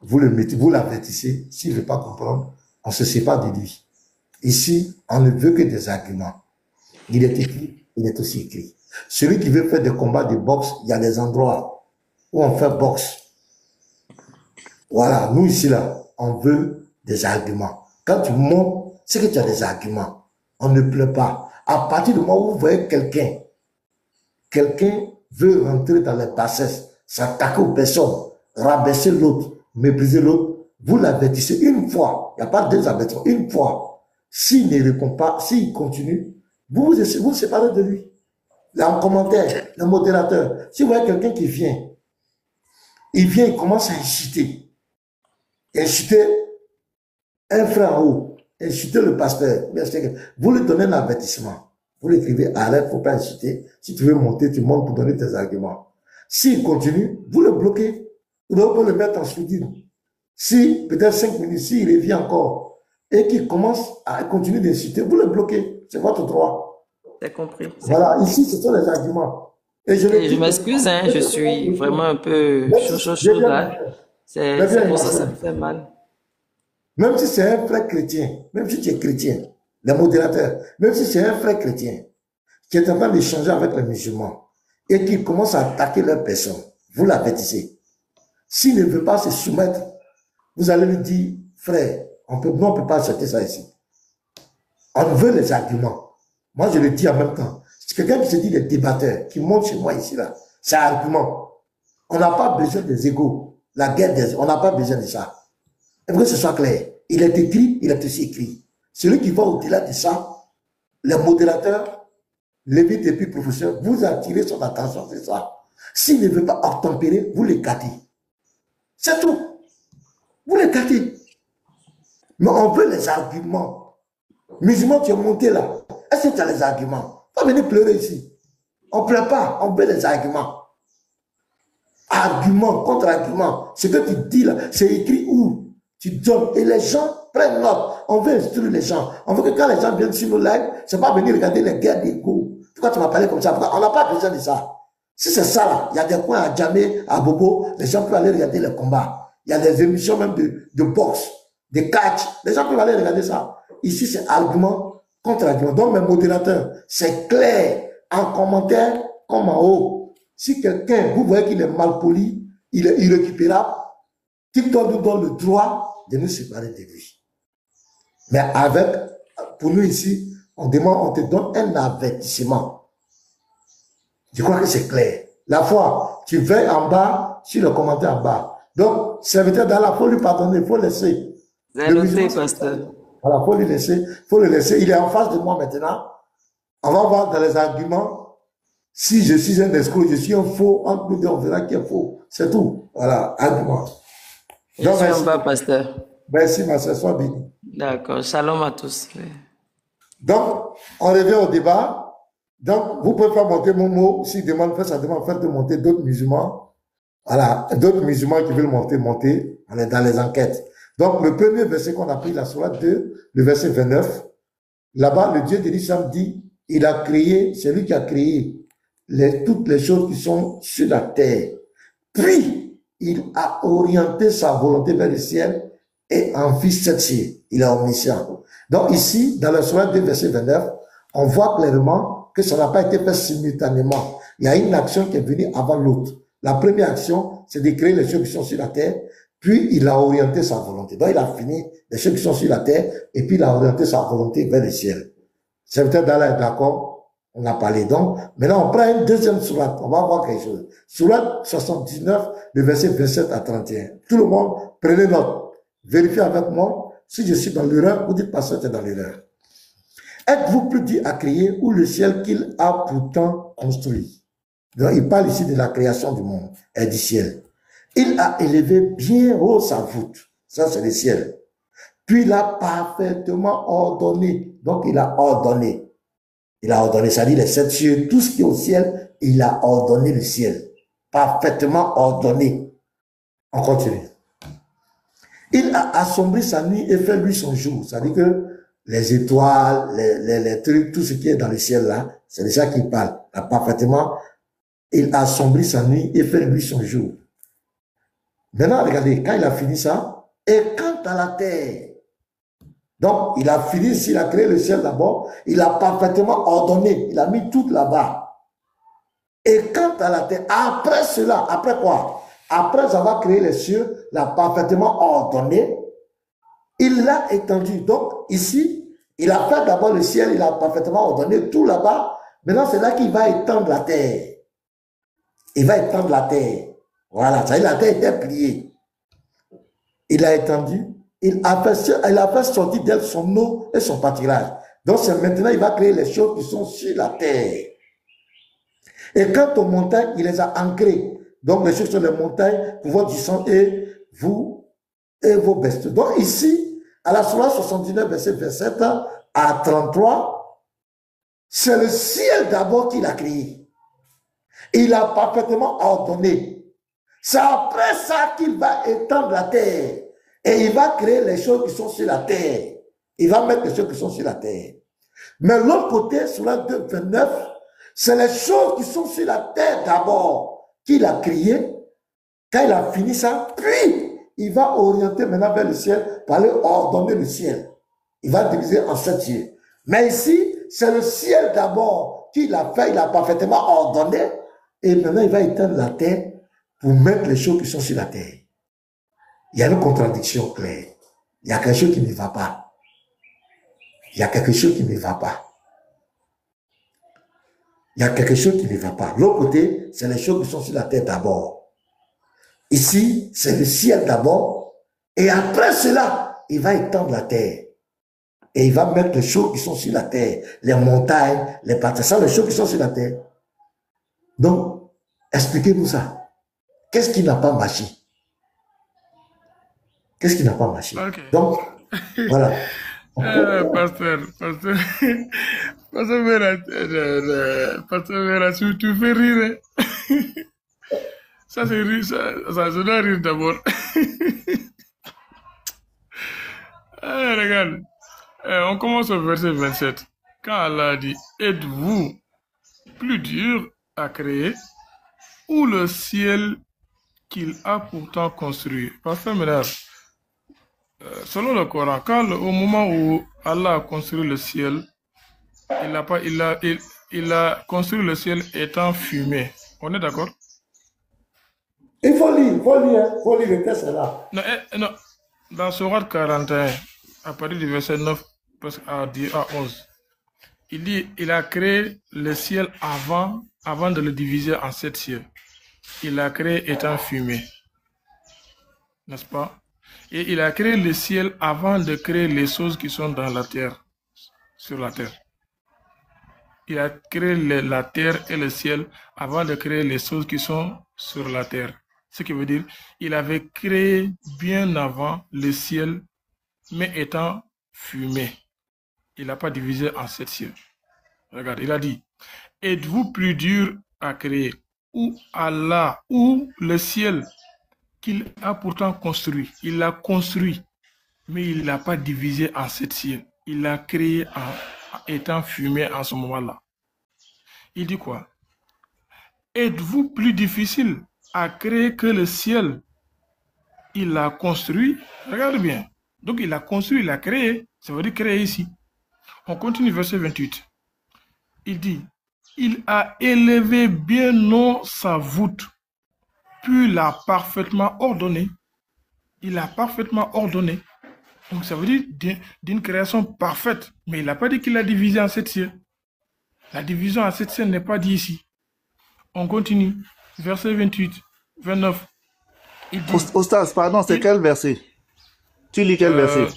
vous le mettez, vous l'avertissez. S'il ne veut pas comprendre, on se sépare de lui. Ici, on ne veut que des arguments. Il est écrit, il est aussi écrit. Celui qui veut faire des combats de boxe, il y a des endroits où on fait boxe. Voilà, nous ici, là, on veut des arguments. Quand tu montes, c'est que tu as des arguments. On ne pleure pas. À partir du moment où vous voyez quelqu'un veut rentrer dans les bassesses, s'attaquer aux personnes, rabaisser l'autre, mépriser l'autre, vous l'avertissez une fois. Il n'y a pas deux avertissements, une fois. S'il ne répond pas, s'il continue, vous vous séparez de lui. Là, en commentaire, le modérateur, si vous voyez quelqu'un qui vient, il commence à inciter un frère en haut, insulter le pasteur, vous lui donnez un avertissement. Vous l'écrivez, arrête, il ne faut pas insulter. Si tu veux monter, tu montes pour donner tes arguments. S'il continue, vous le bloquez. Vous pouvez le mettre en sourdine. Si, peut-être 5 minutes, s'il revient encore et qu'il commence à continuer d'insulter, vous le bloquez. C'est votre droit. T'as compris. Voilà, ici, ce sont les arguments. Et je m'excuse, hein, je suis vraiment un peu chaud là. C'est pour ça que ça me fait mal. Même si c'est un frère chrétien, même si tu es chrétien, les modérateurs, même si c'est un frère chrétien qui est en train d'échanger avec les musulmans et qui commence à attaquer leur personne, vous l'avertissez. S'il ne veut pas se soumettre, vous allez lui dire, frère, on ne peut pas accepter ça ici. On veut les arguments. Moi, je le dis en même temps. C'est quelqu'un qui se dit les débatteurs, qui monte chez moi ici, là. C'est un argument. On n'a pas besoin des égos. La guerre des... On n'a pas besoin de ça. Il faut que ce soit clair. Il est écrit, il est aussi écrit. Celui qui va au-delà de ça, les modérateurs, l'évite et puis professeur, vous attirez son attention, c'est ça. S'il ne veut pas obtempérer, vous l'écartez. C'est tout. Vous l'écartez. Mais on veut les arguments. Musulman, tu es monté là. Est-ce que tu as les arguments? Pas venir pleurer ici. On ne pleure pas, on veut les arguments. Argument, contre-argument. Ce que tu dis là, c'est écrit où? Tu donnes et les gens prennent note. On veut instruire les gens. On veut que quand les gens viennent sur nos lives, c'est pas venir regarder les guerres d'ego. Pourquoi tu m'as parlé comme ça? Pourquoi? On n'a pas besoin de ça. Si c'est ça là, il y a des coins à Djamé, à Bobo, les gens peuvent aller regarder les combats. Il y a des émissions même de boxe, de catch. Les gens peuvent aller regarder ça. Ici, c'est argument contre argument. Donc, mes modérateurs, c'est clair en commentaire comme en haut. Si quelqu'un, vous voyez qu'il est mal poli, il est irrécupérable, TikTok nous donne le droit de nous séparer de lui. Mais pour nous ici, on te donne un avertissement. Je crois que c'est clair. La fois, tu veilles en bas, sur le commentaire en bas. Donc, serviteur d'Allah, il faut lui pardonner, il faut laisser. J'ai noté, pasteur. Voilà, il faut lui laisser, faut le laisser. Il est en face de moi maintenant. On va voir dans les arguments. Si je suis un escroc, je suis un faux, entre nous deux, on verra qui est faux. C'est tout. Voilà, argument. Je suis en bas, pasteur. Merci, ma soeur, sois béni. D'accord, shalom à tous. Donc, on revient au débat. Donc, vous pouvez pas monter mon mot. Si demande, ça demande faire de monter d'autres musulmans. Voilà, d'autres musulmans qui veulent monter. On est dans les enquêtes. Donc, le premier verset qu'on a pris, la sourate 2, le verset 29, là-bas, le Dieu de l'Islam dit, il a créé, c'est lui qui a créé toutes les choses qui sont sur la terre. Puis, il a orienté sa volonté vers le ciel et en fit sept cieux. Il est omniscient. Donc ici, dans la sourate 2, verset 29, on voit clairement que ça n'a pas été fait simultanément. Il y a une action qui est venue avant l'autre. La première action, c'est de créer les choses qui sont sur la terre, puis il a orienté sa volonté. Donc il a fini les choses qui sont sur la terre, et puis il a orienté sa volonté vers le ciel. C'est peut-être d'Allah est d'accord. On a parlé donc. Maintenant, on prend une deuxième sourate. On va voir quelque chose. Sourate 79, le verset 27 à 31. Tout le monde, prenez note. Vérifiez avec moi. Si je suis dans l'erreur, vous dites pas ça, c'est dans l'erreur. Êtes-vous plus dit à créer ou le ciel qu'il a pourtant construit? Donc, il parle ici de la création du monde et du ciel. Il a élevé bien haut sa voûte. Ça, c'est le ciel. Puis il a parfaitement ordonné. Donc, il a ordonné. Il a ordonné, ça dit les sept cieux, tout ce qui est au ciel, il a ordonné le ciel. Parfaitement ordonné. On continue. Il a assombri sa nuit et fait lui son jour. C'est-à-dire que les étoiles, les trucs, tout ce qui est dans le ciel là, c'est de ça qu'il parle. Là, parfaitement, il a assombri sa nuit et fait lui son jour. Maintenant, regardez, quand il a fini ça, et quant à la terre, donc il a fini, s'il a créé le ciel d'abord, il a parfaitement ordonné, il a mis tout là-bas. Et quant à la terre, après cela, après quoi? Après avoir créé les cieux, l'a parfaitement ordonné, il l'a étendu. Donc ici, il a fait d'abord le ciel, il a parfaitement ordonné tout là-bas. Maintenant, c'est là qu'il va étendre la terre. Il va étendre la terre. Voilà, ça y est, la terre était pliée. Il a étendu, il a fait sortir d'elle son eau et son pâturage. Donc c'est maintenant, il va créer les choses qui sont sur la terre. Et quant aux montagnes, il les a ancrées. Donc les choses sur les montagnes pour votre sang et vous et vos bestes. Donc ici, à la Sourate 79, verset 27 à 33, c'est le ciel d'abord qu'il a créé. Il a parfaitement ordonné. C'est après ça qu'il va étendre la terre. Et il va créer les choses qui sont sur la terre. Il va mettre les choses qui sont sur la terre. Mais l'autre côté, sur la 29, c'est les choses qui sont sur la terre d'abord qu'il a créées. Quand il a fini ça, puis il va orienter maintenant vers le ciel pour aller ordonner le ciel. Il va diviser en 7 cieux. Mais ici, c'est le ciel d'abord qu'il a fait, il a parfaitement ordonné. Et maintenant, il va éteindre la terre pour mettre les choses qui sont sur la terre. Il y a une contradiction claire. Il y a quelque chose qui ne va pas. Il y a quelque chose qui ne va pas. Il y a quelque chose qui ne va pas. L'autre côté, c'est les choses qui sont sur la terre d'abord. Ici, c'est le ciel d'abord. Et après cela, il va étendre la terre. Et il va mettre les choses qui sont sur la terre. Les montagnes, les partisans, les choses qui sont sur la terre. Donc, expliquez-nous ça. Qu'est-ce qui n'a pas marché? Qu'est-ce qui n'a pas marché? Ok. Donc, voilà. Pasteur Vera, tu fais rire. Ça, c'est rire, ça, je dois rire d'abord. Regarde, on commence au verset 27. Quand Allah dit, êtes-vous plus dur à créer ou le ciel qu'il a pourtant construit? Pasteur Ménard, selon le Coran, au moment où Allah a construit le ciel, il a construit le ciel étant fumé. On est d'accord? Il faut lire le texte là. Non, dans Sourate 41, à partir du verset 9 à 11, il dit, il a créé le ciel avant de le diviser en 7 cieux. Il l'a créé étant fumé. N'est-ce pas? Et il a créé le ciel avant de créer les choses qui sont dans la terre, sur la terre. Il a créé la terre et le ciel avant de créer les choses qui sont sur la terre. Ce qui veut dire, il avait créé bien avant le ciel, mais étant fumé. Il n'a pas divisé en 7 cieux. Regarde, il a dit, êtes-vous plus dur à créer ou Allah ou le ciel qu'il a pourtant construit? Il l'a construit, mais il ne l'a pas divisé en 7 cieux. Il l'a créé en étant fumé en ce moment-là. Il dit quoi? Êtes-vous plus difficile à créer que le ciel? Il l'a construit. Regarde bien. Donc il l'a construit, il l'a créé. Ça veut dire créer ici. On continue verset 28. Il dit, il a élevé bien haut sa voûte, puis l'a parfaitement ordonné. Il l'a parfaitement ordonné. Donc ça veut dire d'une création parfaite. Mais il n'a pas dit qu'il l'a divisé en 7 cieux. La division en 7 cieux n'est pas dit ici. On continue. Verset 28, 29. Il dit, Oustaz, pardon, c'est quel verset? Tu lis quel verset?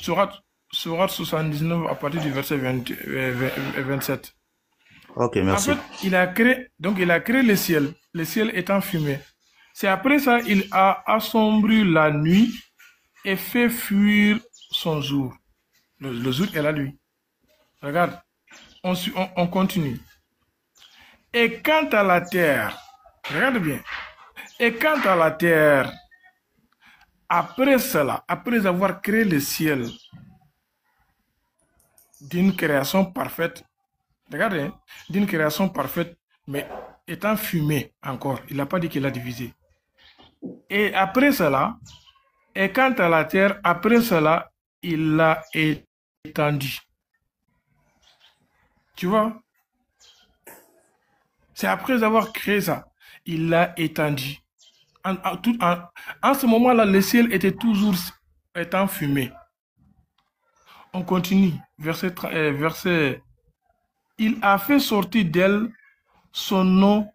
Sourate 79 à partir du verset 27. Ok, merci. En fait, il a créé le ciel étant fumé. C'est après ça, il a assombri la nuit et fait fuir son jour. Le jour est la nuit. Regarde, on continue. Et quant à la terre, regarde bien, et quant à la terre, après cela, après avoir créé le ciel d'une création parfaite, regardez, hein, d'une création parfaite, mais étant fumée encore, il n'a pas dit qu'il a divisé. Et après cela, et quant à la terre, après cela, il l'a étendue. Tu vois? C'est après avoir créé ça, il l'a étendu. En ce moment-là, le ciel était toujours étant fumé. On continue. Verset. Il a fait sortir d'elle son nom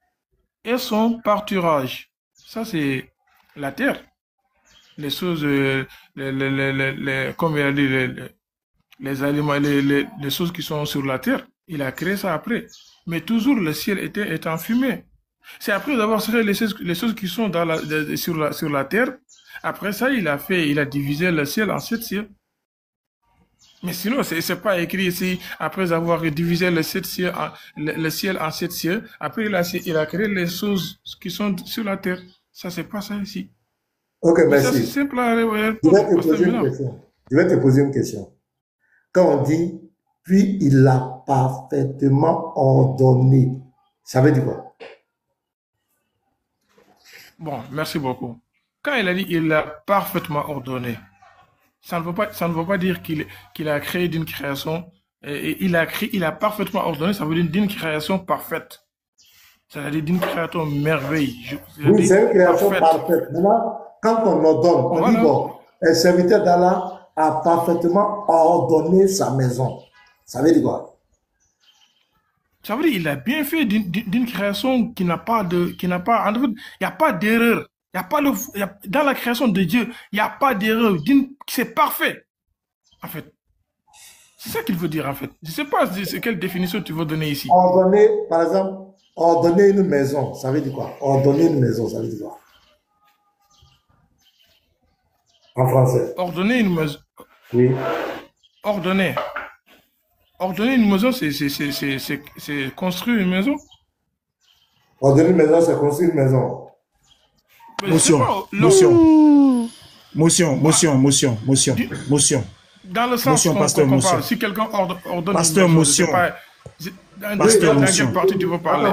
et son pâturage. Ça, c'est la terre. Les choses, comme il a dit, les aliments, les choses qui sont sur la terre. Il a créé ça après. Mais toujours le ciel était en fumée. C'est après avoir créé les choses qui sont sur la terre. Après ça, il a divisé le ciel en 7 cieux. Mais sinon, c'est pas écrit ici, après avoir divisé le ciel en 7 cieux, après il a créé les choses qui sont sur la terre. Ça, c'est pas ça ici. Ok, Mais ça, merci. c'est simple à répondre. Je vais te poser une question. Quand on dit, puis il l'a parfaitement ordonné, ça veut dire quoi? Bon, merci beaucoup. Quand il a dit il l'a parfaitement ordonné, ça ne veut pas dire qu'il a créé d'une création, et il a parfaitement ordonné, ça veut dire d'une création parfaite. C'est-à-dire d'une création merveille. Oui, c'est une création parfaite. Maintenant, quand on ordonne, on dit bon, un serviteur d'Allah a parfaitement ordonné sa maison. Ça veut dire quoi? Ça veut dire qu'il a bien fait d'une création qui n'a pas de, il n'y a pas d'erreur. Dans la création de Dieu, il n'y a pas d'erreur. C'est parfait. En fait, c'est ça qu'il veut dire en fait. Je ne sais pas quelle définition tu veux donner ici. Ordonner, par exemple, ordonner une maison, ça veut dire quoi? Ordonner une maison, ça veut dire quoi? En français. Ordonner une maison. Oui. Ordonner. Ordonner une maison, c'est construire une maison. Ordonner une maison, c'est construire une maison. Motion. Dans le sens qu'on parle, si quelqu'un ordonne pasteur, une maison, motion. Dans quelle partie tu veux parler?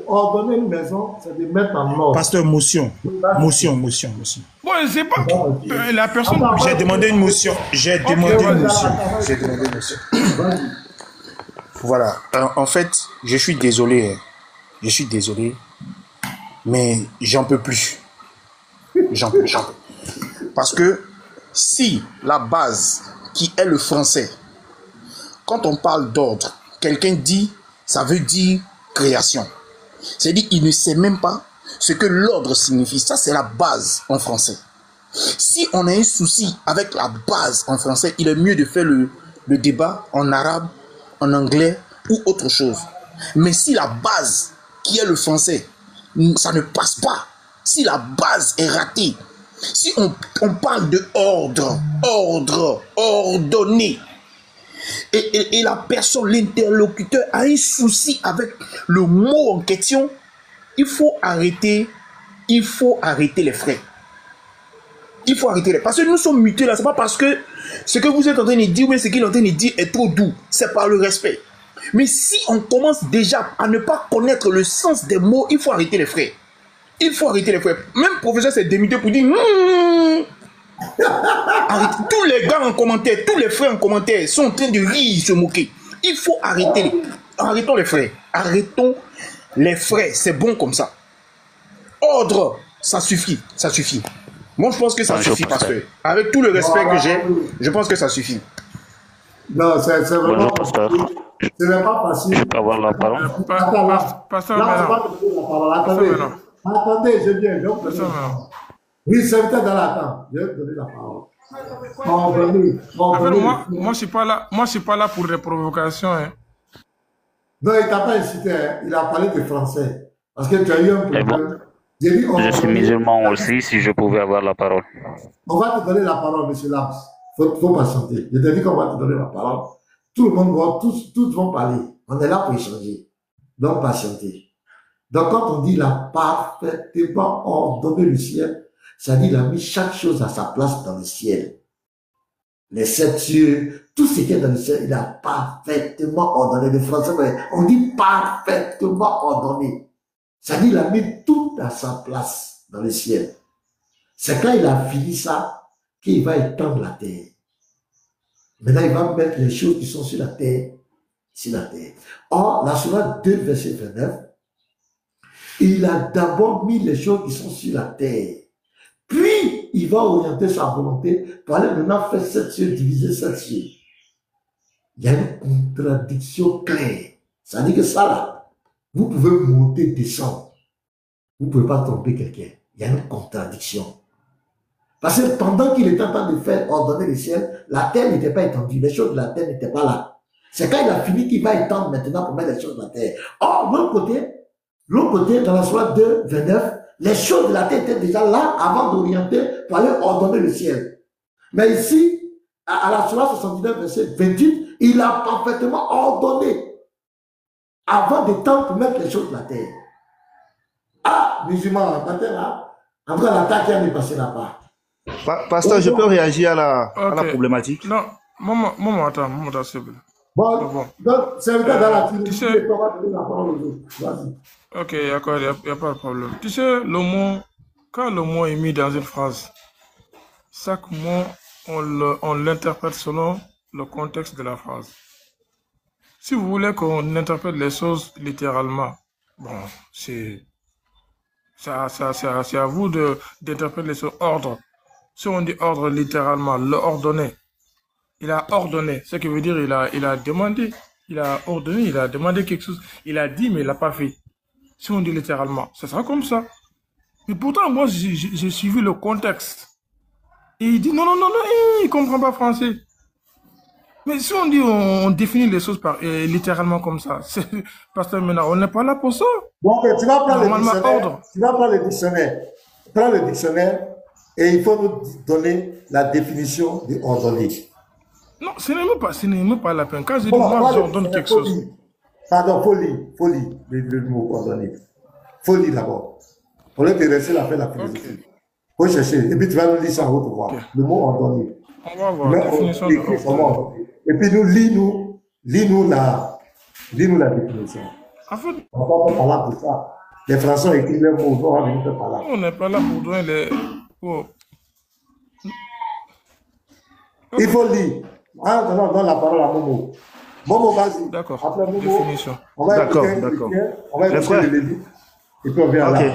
Ordonner une maison, c'est de mettre en ordre. Pasteur, motion. Bon, c'est pas la personne. J'ai demandé une motion. J'ai demandé une motion. Voilà. En fait, je suis désolé. Mais j'en peux plus. J'en peux. Parce que si la base, qui est le français, quand on parle d'ordre, quelqu'un dit, ça veut dire création. C'est-à-dire qu'il ne sait même pas ce que l'ordre signifie. Ça, c'est la base en français. Si on a un souci avec la base en français, il est mieux de faire le débat en arabe, en anglais ou autre chose. Mais si la base, qui est le français, ça ne passe pas, si la base est ratée, si on parle de ordre, ordonné, et la personne, l'interlocuteur a un souci avec le mot en question, il faut arrêter les frais. Il faut arrêter parce que nous sommes mutés là, c'est pas parce que ce que vous êtes en train de dire ou ce qu'il est en train de dire est trop doux, c'est par le respect. Mais si on commence déjà à ne pas connaître le sens des mots, il faut arrêter les frais. Il faut arrêter les frais. Même le professeur s'est démuté pour dire arrête. Tous les gars en commentaire, tous les frères en commentaire sont en train de rire, se moquer. Il faut arrêter. Arrêtons les frais. Arrêtons les frais. C'est bon comme ça. Ordre, ça suffit. Ça suffit. Moi, je pense que ça suffit parce que, avec tout le respect que j'ai, je pense que ça suffit. Non, c'est vraiment. Bonjour, pasteur. Ce n'est pas facile. Je peux avoir la parole? Attendez, je viens. Oui, serviteur dans l'attente. Je vais te donner la parole. En fait, moi, je suis pas là pour des provocations. Hein. Non, il t'a pas incité. Il a parlé de français. Parce que tu as eu un problème. Je suis musulman aussi, si je pouvais avoir la parole. On va te donner la parole, monsieur Lams. Faut patienter. Je t'ai dit qu'on va te donner la parole. Tout le monde va, tous vont parler. On est là pour échanger. Donc, patienter. Donc, quand on dit la parfaitement ordonné le ciel, C'est-à-dire, il a mis chaque chose à sa place dans le ciel. Les 7 cieux, tout ce qui est dans le ciel, il a parfaitement ordonné. Le français, on dit parfaitement ordonné. C'est-à-dire, il a mis tout à sa place dans le ciel. C'est quand il a fini ça qu'il va étendre la terre. Maintenant, il va mettre les choses qui sont sur la terre. Or, la sourate 2, verset 29, il a d'abord mis les choses qui sont sur la terre. Puis, il va orienter sa volonté pour aller maintenant faire 7 cieux, diviser 7 cieux. Il y a une contradiction claire. Ça dit que ça là, vous pouvez monter, descendre. Vous ne pouvez pas tromper quelqu'un. Il y a une contradiction. Parce que pendant qu'il était en train de faire ordonner le ciel, la terre n'était pas étendue. Les choses de la terre n'étaient pas là. C'est quand il a fini qu'il va étendre maintenant pour mettre les choses de la terre. Or, l'autre côté, dans la sourate 2, 29, les choses de la terre étaient déjà là avant d'orienter pour aller ordonner le ciel. Mais ici, à la sourate 79, verset 28, il a parfaitement ordonné avant d'étendre pour mettre les choses de la terre. Ah, musulman, là, après l'attaque qui est passée là-bas. Pasteur, je peux réagir à la problématique? Non, maman, attends, s'il vous plaît. Bon. Donc, c'est le cas dans la Tunisie, on va donner la parole aux autres. Vas-y. Ok, d'accord, il n'y a pas de problème. Tu sais, quand le mot est mis dans une phrase, chaque mot, on l'interprète selon le contexte de la phrase. Si vous voulez qu'on interprète les choses littéralement, bon, c'est à vous d'interpréter les choses ordre. Si on dit ordre littéralement, le ordonner, il a ordonné, ce qui veut dire il a demandé, il a ordonné, il a demandé quelque chose, il a dit mais il n'a pas fait. Si on dit littéralement, ça sera comme ça. Mais pourtant, moi, j'ai suivi le contexte. Et il dit non, il ne comprend pas français. Mais si on dit, on définit les choses littéralement comme ça, parce que maintenant, on n'est pas là pour ça. Bon, tu vas prendre le dictionnaire. Tu vas prendre le dictionnaire. Prends le dictionnaire et il faut nous donner la définition de ordonner. Non, ce n'est même pas la peine. Quand je dis moi, j'ordonne quelque chose. Pardon, faut lire le mot ordonner. Faut lire d'abord. Pour l'intéresser, la faire la philosophie. Il faut chercher. Et puis tu vas nous lire ça en haut pour voir. Le mot ordonner. On va voir la définition de ordonner. Et puis lis-nous la définition. En fait, on va pas parler pour ça. Les Français ont écrit les mots, on va venir faire par là. On n'est pas là pour donner les... Oh. Il faut lire. Ah, donne la parole à Momo. Momo, vas-y. D'accord. Après Momo, définition. On va écouter le Lévi. Et puis on vient là.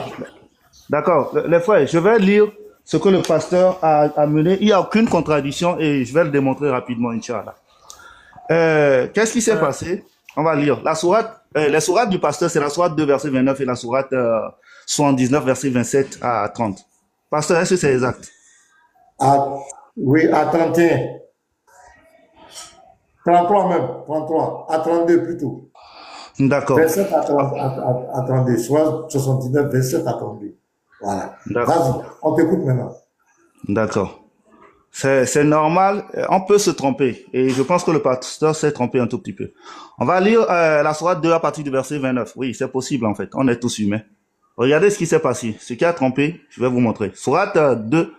D'accord. Les frères, je vais lire ce que le pasteur a mené. Il n'y a aucune contradiction et je vais le démontrer rapidement, Inch'Allah. Qu'est-ce qui s'est passé? On va lire. Les sourates du pasteur, c'est la sourate 2, verset 29 et la sourate 79, verset 27 à 30. Pasteur, est-ce que c'est exact? Oui, à 31. 33 même, 33. À 32 plutôt. D'accord. 27 à 32. Soit 79, 27 à 32. Voilà. Vas-y, on t'écoute maintenant. D'accord. C'est normal, on peut se tromper. Et je pense que le pasteur s'est trompé un tout petit peu. On va lire la sourate 2 à partir du verset 29. Oui, c'est possible en fait. On est tous humains. Regardez ce qui s'est passé. Ce qui a trompé, je vais vous montrer. Sourate 2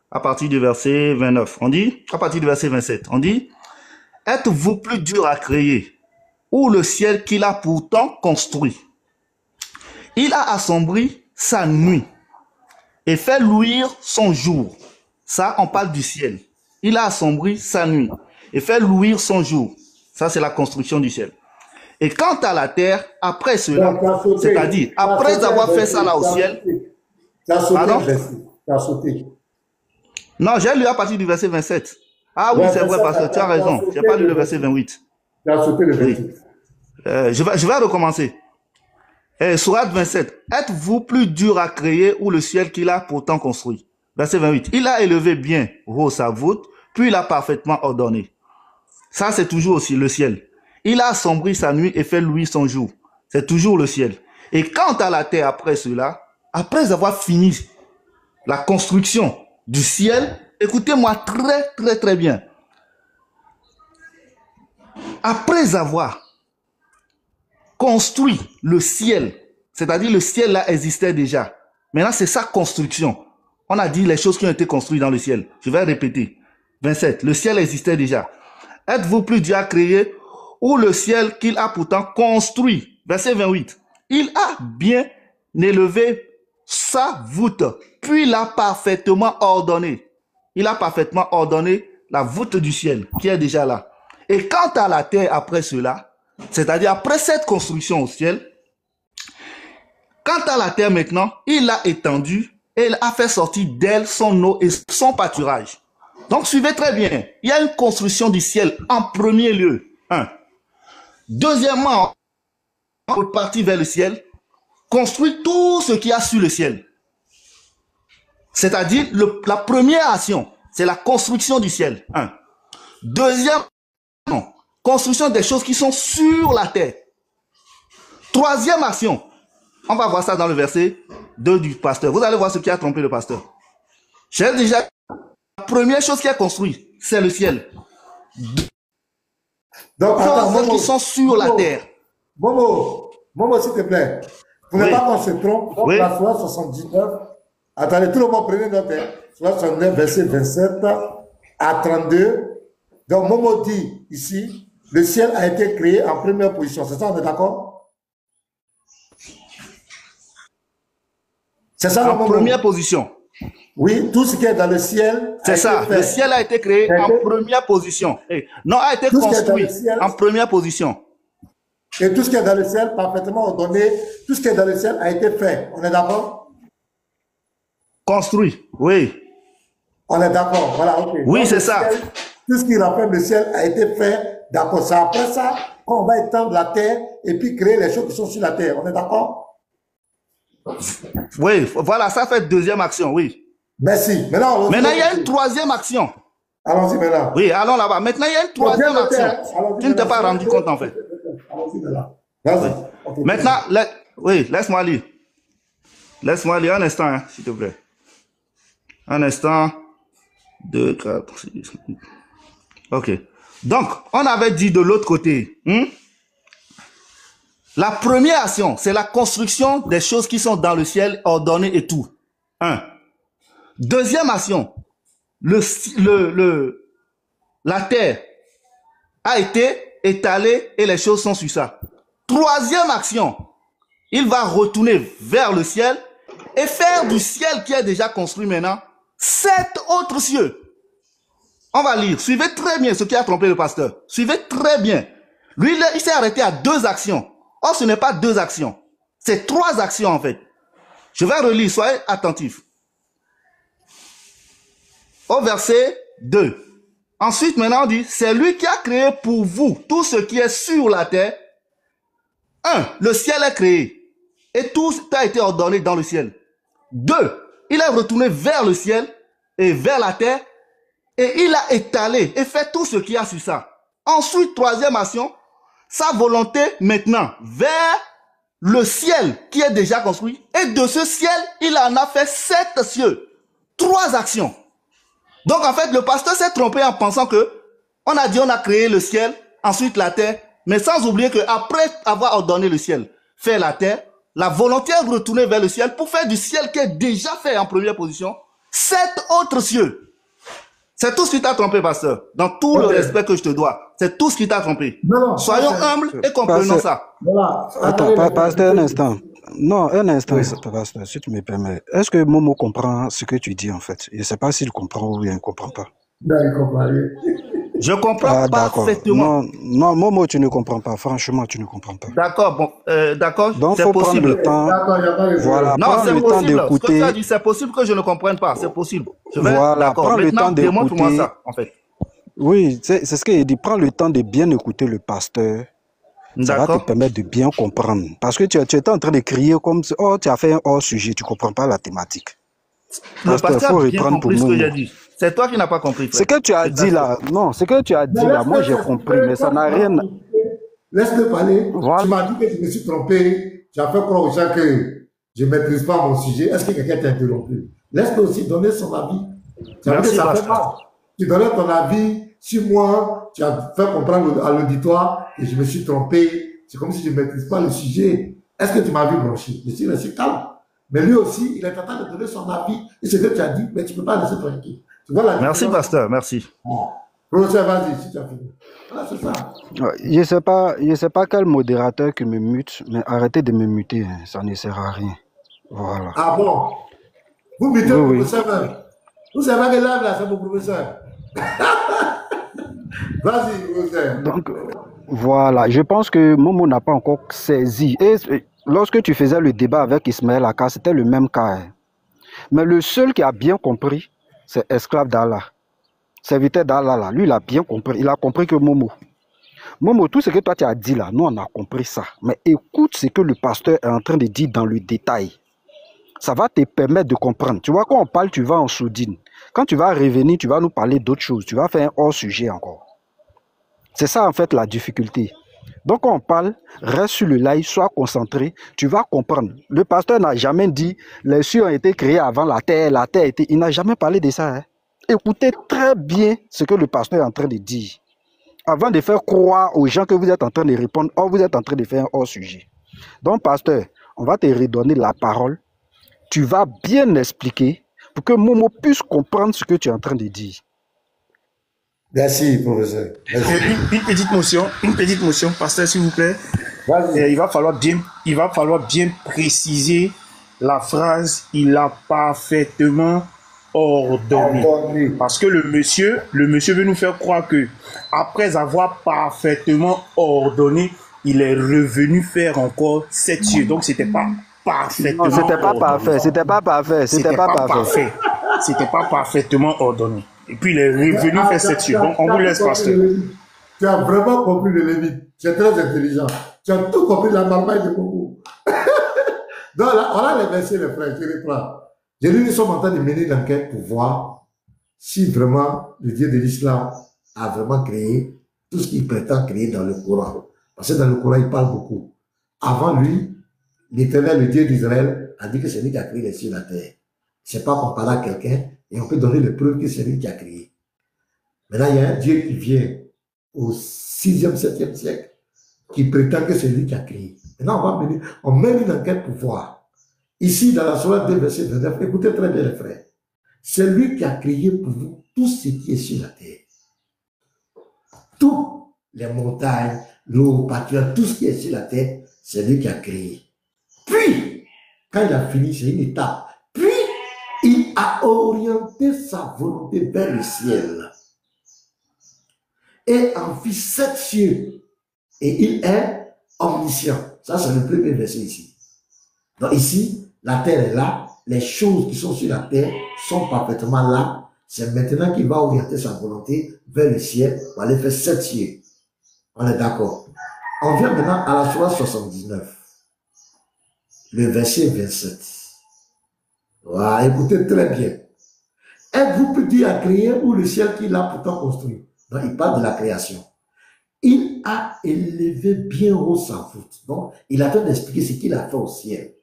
à partir du verset 29. On dit, à partir du verset 27, on dit, « Êtes-vous plus dur à créer, ou le ciel qu'il a pourtant construit? Il a assombri sa nuit et fait luire son jour. » Ça, on parle du ciel. Il a assombri sa nuit et fait luire son jour. Ça, c'est la construction du ciel. Et quant à la terre, après cela, c'est-à-dire, après avoir fait ça là au ciel... Pardon? Tu as sauté. Non, j'ai lu à partir du verset 27. Ah oui, c'est vrai, parce que tu as raison. Je n'ai pas lu le verset 28. Tu as sauté le 28. Oui. Je vais recommencer. Sourate 27. Êtes-vous plus dur à créer ou le ciel qu'il a pourtant construit? Verset 28. Il a élevé bien haut sa voûte, puis il a parfaitement ordonné. Ça, c'est toujours aussi le ciel. Il a assombri sa nuit et fait luire son jour. C'est toujours le ciel. Et quant à la terre après cela, après avoir fini la construction du ciel, écoutez-moi très bien. Après avoir construit le ciel, c'est-à-dire le ciel là existait déjà. Maintenant, c'est sa construction. On a dit les choses qui ont été construites dans le ciel. Je vais répéter. 27. Le ciel existait déjà. Êtes-vous plus Dieu a créé ou le ciel qu'il a pourtant construit? Verset 28. Il a bien élevé sa voûte, puis l'a parfaitement ordonné. Il a parfaitement ordonné la voûte du ciel qui est déjà là. Et quant à la terre après cela, c'est-à-dire après cette construction au ciel, quant à la terre maintenant, il l'a étendue et il a fait sortir d'elle son eau et son pâturage. Donc suivez très bien, il y a une construction du ciel en premier lieu. Un. Deuxièmement, on est parti vers le ciel, construit tout ce qu'il y a sur le ciel. C'est-à-dire la première action, c'est la construction du ciel. Un. Deuxième, construction des choses qui sont sur la terre. Troisième action, on va voir ça dans le verset 2 du pasteur. Vous allez voir ce qui a trompé le pasteur. J'ai déjà, la première chose qui est construite, c'est le ciel. Donc, choses qui sont sur la terre. Momo, s'il te plaît. Vous n'êtes pas qu'on se trompe. Donc, la Sourate 79. Attendez, tout le monde prenez note. Sourate 69, verset 27 à 32. Donc, Momo dit ici, le ciel a été créé en première position. C'est ça, on est d'accord? C'est ça, en première position. Oui, tout ce qui est dans le ciel. C'est ça. Le ciel a été créé en première position. Non, a été construit en première position. Et tout ce qui est dans le ciel, parfaitement ordonné, tout ce qui est dans le ciel a été fait. On est d'accord? Construit, oui. On est d'accord, voilà, ok. Oui, c'est ça. Tout ce qui rappelle le ciel a été fait, d'accord. C'est après ça qu'on va étendre la terre et puis créer les choses qui sont sur la terre. On est d'accord? Oui, voilà, ça fait deuxième action, oui. Merci. Maintenant, il y a une troisième action. Allons-y maintenant. Oui, allons là-bas. Maintenant, il y a une troisième action. Tu ne t'es pas rendu compte, en fait. Allons-y maintenant. Vas-y. Oui. Okay. Maintenant, oui, laisse-moi lire. Laisse-moi lire un instant, hein, s'il te plaît. Un instant. 2, 4, 6. Ok. Donc, on avait dit de l'autre côté. La première action, c'est la construction des choses qui sont dans le ciel, ordonnées et tout. Un. Deuxième action, la terre a été étalée et les choses sont sur ça. Troisième action, il va retourner vers le ciel et faire du ciel qui est déjà construit maintenant 7 autres cieux. On va lire. Suivez très bien ce qui a trompé le pasteur. Suivez très bien. Lui, il s'est arrêté à 2 actions. Or, ce n'est pas 2 actions. C'est 3 actions en fait. Je vais relire, soyez attentifs. Au verset 2. Ensuite, maintenant, on dit, c'est lui qui a créé pour vous tout ce qui est sur la terre. 1. Le ciel est créé. Et tout a été ordonné dans le ciel. 2. Il est retourné vers le ciel et vers la terre. Et il a étalé et fait tout ce qu'il y a sur ça. Ensuite, troisième action, sa volonté maintenant vers le ciel qui est déjà construit. Et de ce ciel, il en a fait 7 cieux. 3 actions. Donc en fait, le pasteur s'est trompé en pensant que on a dit on a créé le ciel, ensuite la terre, mais sans oublier que après avoir ordonné le ciel, faire la terre, la volonté est retournée vers le ciel pour faire du ciel qui est déjà fait en première position, 7 autres cieux. C'est tout ce qui t'a trompé, pasteur. Dans tout le respect que je te dois, c'est tout ce qui t'a trompé. Non, soyons humbles et comprenons ça. Voilà. Attends, pasteur, un instant. Non, un instant, pasteur, si tu me permets. Est-ce que Momo comprend ce que tu dis, en fait? Je ne sais pas s'il comprend ou il ne comprend pas. Non, il comprend rien. Je comprends parfaitement. Non, Momo, tu ne comprends pas. Franchement, tu ne comprends pas. D'accord, bon, d'accord. Donc, il faut prendre le temps. Voilà, non, prendre le temps d'écouter. C'est possible que je ne comprenne pas. C'est possible. Voilà, prends le temps d'écouter. Démontre-moi ça, en fait. Oui, c'est ce qu'il dit. Prends le temps de bien écouter le pasteur. Ça va te permettre de bien comprendre. Parce que tu étais en train de crier comme si, oh, tu as fait un hors-sujet, tu ne comprends pas la thématique. Le pasteur a bien compris ce que j'ai dit. C'est toi qui n'as pas compris. Ce que tu as dit là, non, ce que tu as dit là, moi j'ai compris, mais ça n'a rien... Laisse-le parler. Voilà. Tu m'as dit que je me suis trompé. Tu as fait croire aux gens que je ne maîtrise pas mon sujet. Est-ce que quelqu'un t'a interrompu? Laisse-le aussi donner son avis. Merci, ça fait mal. Tu donnais ton avis sur moi, tu as fait comprendre à l'auditoire que je me suis trompé. C'est comme si je ne maîtrise pas le sujet. Est-ce que tu m'as vu broncher? Je suis resté calme. Mais lui aussi, il est en train de donner son avis. Et ce que tu as dit, mais tu ne peux pas laisser tranquille. Tu vois la Merci, différence? pasteur, merci. Professeur, vas-y, si tu as fini. Voilà, c'est ça. Je sais pas quel modérateur qui me mute, mais arrêtez de me muter, hein, ça ne sert à rien. Voilà. Ah bon? Vous mutez Oui, le professeur même. Vous savez que là, c'est mon professeur. Vas-y, professeur. Donc, voilà, je pense que Momo n'a pas encore saisi. Et lorsque tu faisais le débat avec Ismaël Aka, c'était le même cas. Hein. Mais le seul qui a bien compris, c'est Esclave d'Allah. Serviteur d'Allah, là, lui, il a bien compris. Il a compris que Momo, tout ce que toi tu as dit là, nous on a compris ça. Mais écoute ce que le pasteur est en train de dire dans le détail. Ça va te permettre de comprendre. Tu vois, quand on parle, tu vas en sourdine. Quand tu vas revenir, tu vas nous parler d'autres choses. Tu vas faire un hors-sujet encore. C'est ça en fait la difficulté. Donc quand on parle, reste sur le live, sois concentré, tu vas comprendre. Le pasteur n'a jamais dit les cieux ont été créés avant la terre a été... Il n'a jamais parlé de ça. Hein. Écoutez très bien ce que le pasteur est en train de dire. Avant de faire croire aux gens que vous êtes en train de répondre, or vous êtes en train de faire un hors-sujet. Donc pasteur, on va te redonner la parole. Tu vas bien expliquer pour que Momo puisse comprendre ce que tu es en train de dire. Merci, professeur. Merci. Une petite motion, pasteur, s'il vous plaît. Il va falloir bien préciser la phrase « il a parfaitement ordonné ». Parce que le monsieur veut nous faire croire que après avoir parfaitement ordonné, il est revenu faire encore 7 cieux. Donc, c'était pas parfaitement non, c'était pas parfait, c'était pas parfait, c'était pas parfait. C'était pas parfaitement ordonné. Et puis il est revenu faire 7 cieux. Donc on vous laisse, pasteur. Tu as vraiment compris le Lévite. Tu es très intelligent. Tu as tout compris la marmaille de beaucoup. Donc là, on a les versets, les frères, je reprends. J'ai dit, nous sommes en train de mener l'enquête pour voir si vraiment le Dieu de l'islam a vraiment créé tout ce qu'il prétend créer dans le Coran. Parce que dans le Coran, il parle beaucoup. Avant lui, l'Éternel, le Dieu d'Israël, a dit que c'est lui qui a créé les cieux et la terre. C'est pas qu'on parle à quelqu'un et on peut donner les preuves que c'est lui qui a créé. Maintenant, il y a un Dieu qui vient au 6e, 7e siècle qui prétend que c'est lui qui a créé. Maintenant, on mène une enquête pour voir. Ici, dans la Sourate 2, verset 29, écoutez très bien les frères. C'est lui qui a créé pour vous tout ce qui est sur la terre. Toutes les montagnes, l'eau, pâture, tout ce qui est sur la terre, c'est lui qui a créé. Puis, quand il a fini, c'est une étape. Puis, il a orienté sa volonté vers le ciel. Et en fit 7 cieux. Et il est omniscient. Ça, c'est le premier verset ici. Donc ici, la terre est là. Les choses qui sont sur la terre sont parfaitement là. C'est maintenant qu'il va orienter sa volonté vers le ciel pour aller faire 7 cieux. On est d'accord. On vient maintenant à la sourate 79. Le verset 27. Voilà, écoutez très bien. Êtes-vous petit à créer ou le ciel qu'il a pourtant construit? Donc, il parle de la création. Il a élevé bien haut sa voûte. Donc, il a train d'expliquer ce qu'il a fait au ciel.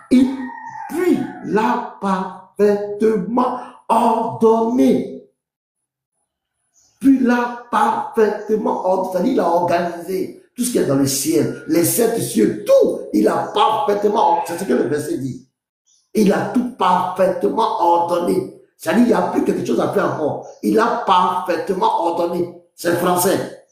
Puis, l'a parfaitement ordonné. Puis, l'a parfaitement ordonné. C'est-à-dire, il a organisé tout ce qui est dans le ciel, les 7 cieux, tout. Il a parfaitement, c'est ce que le verset dit. Il a tout parfaitement ordonné. C'est-à-dire, il n'y a plus quelque chose à faire encore. Il a parfaitement ordonné. C'est le français.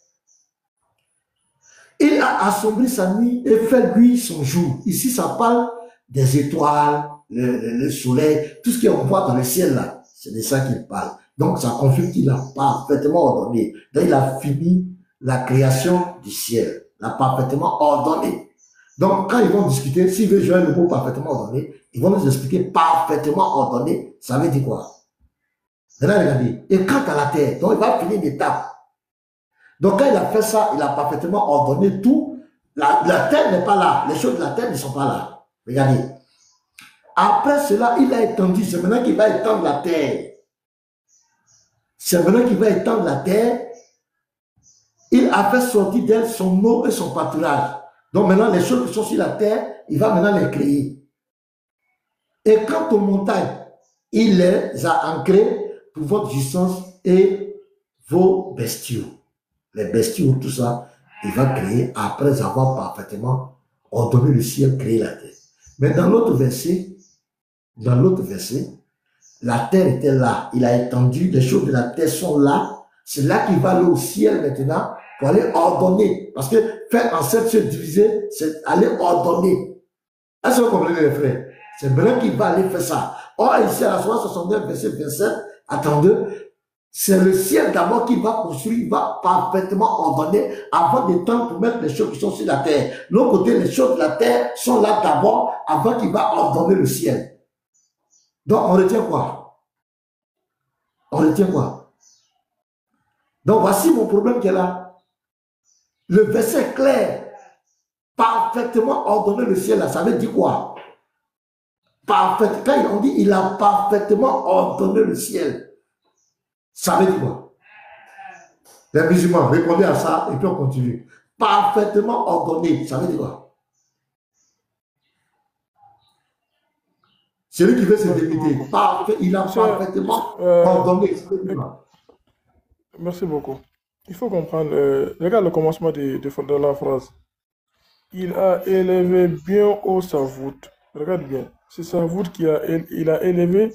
Il a assombri sa nuit et fait lui son jour. Ici, ça parle des étoiles, le soleil, tout ce qu'on voit dans le ciel là. C'est de ça qu'il parle. Donc, ça confirme qu'il a parfaitement ordonné. Donc, il a fini la création du ciel. Il a parfaitement ordonné. Donc, quand ils vont discuter, s'ils veulent jouer le mot parfaitement ordonné, ils vont nous expliquer parfaitement ordonné. Ça veut dire quoi? Maintenant, regardez. Et quant à la terre, donc il va finir une étape. Donc, quand il a fait ça, il a parfaitement ordonné tout. La terre n'est pas là. Les choses de la terre ne sont pas là. Regardez. Après cela, il a étendu. C'est maintenant qu'il va étendre la terre. C'est maintenant qu'il va étendre la terre. Il a fait sortir d'elle son eau et son pâturage. Donc maintenant, les choses qui sont sur la terre, il va maintenant les créer. Et quant aux montagnes, il les a ancrées pour votre jouissance et vos bestiaux. Les bestiaux, tout ça, il va créer après avoir parfaitement ordonné le ciel, créer la terre. Mais dans l'autre verset, la terre était là. Il a étendu, les choses de la terre sont là. C'est là qu'il va aller au ciel maintenant pour aller ordonner. Parce que faire en sept se diviser, c'est aller ordonner. Est-ce que vous comprenez les frères? C'est vrai qu'il va aller faire ça. Or, ici, à la 69, verset 27, attendez, c'est le ciel d'abord qui va construire, il va parfaitement ordonner avant d'étendre pour mettre les choses qui sont sur la terre. L'autre côté, les choses de la terre sont là d'abord avant qu'il va ordonner le ciel. Donc, on retient quoi? On retient quoi? Donc, voici mon problème qui est là. Le verset clair, parfaitement ordonné le ciel, là, ça veut dire quoi? Parfait. Quand on dit il a parfaitement ordonné le ciel, ça veut dire quoi? Les musulmans, répondez à ça et puis on continue. Parfaitement ordonné, ça veut dire quoi? Celui qui veut se délimiter, il a parfaitement ordonné. Merci beaucoup. Il faut comprendre, regarde le commencement de la phrase. Il a élevé bien haut sa voûte. Regarde bien. C'est sa voûte il a élevé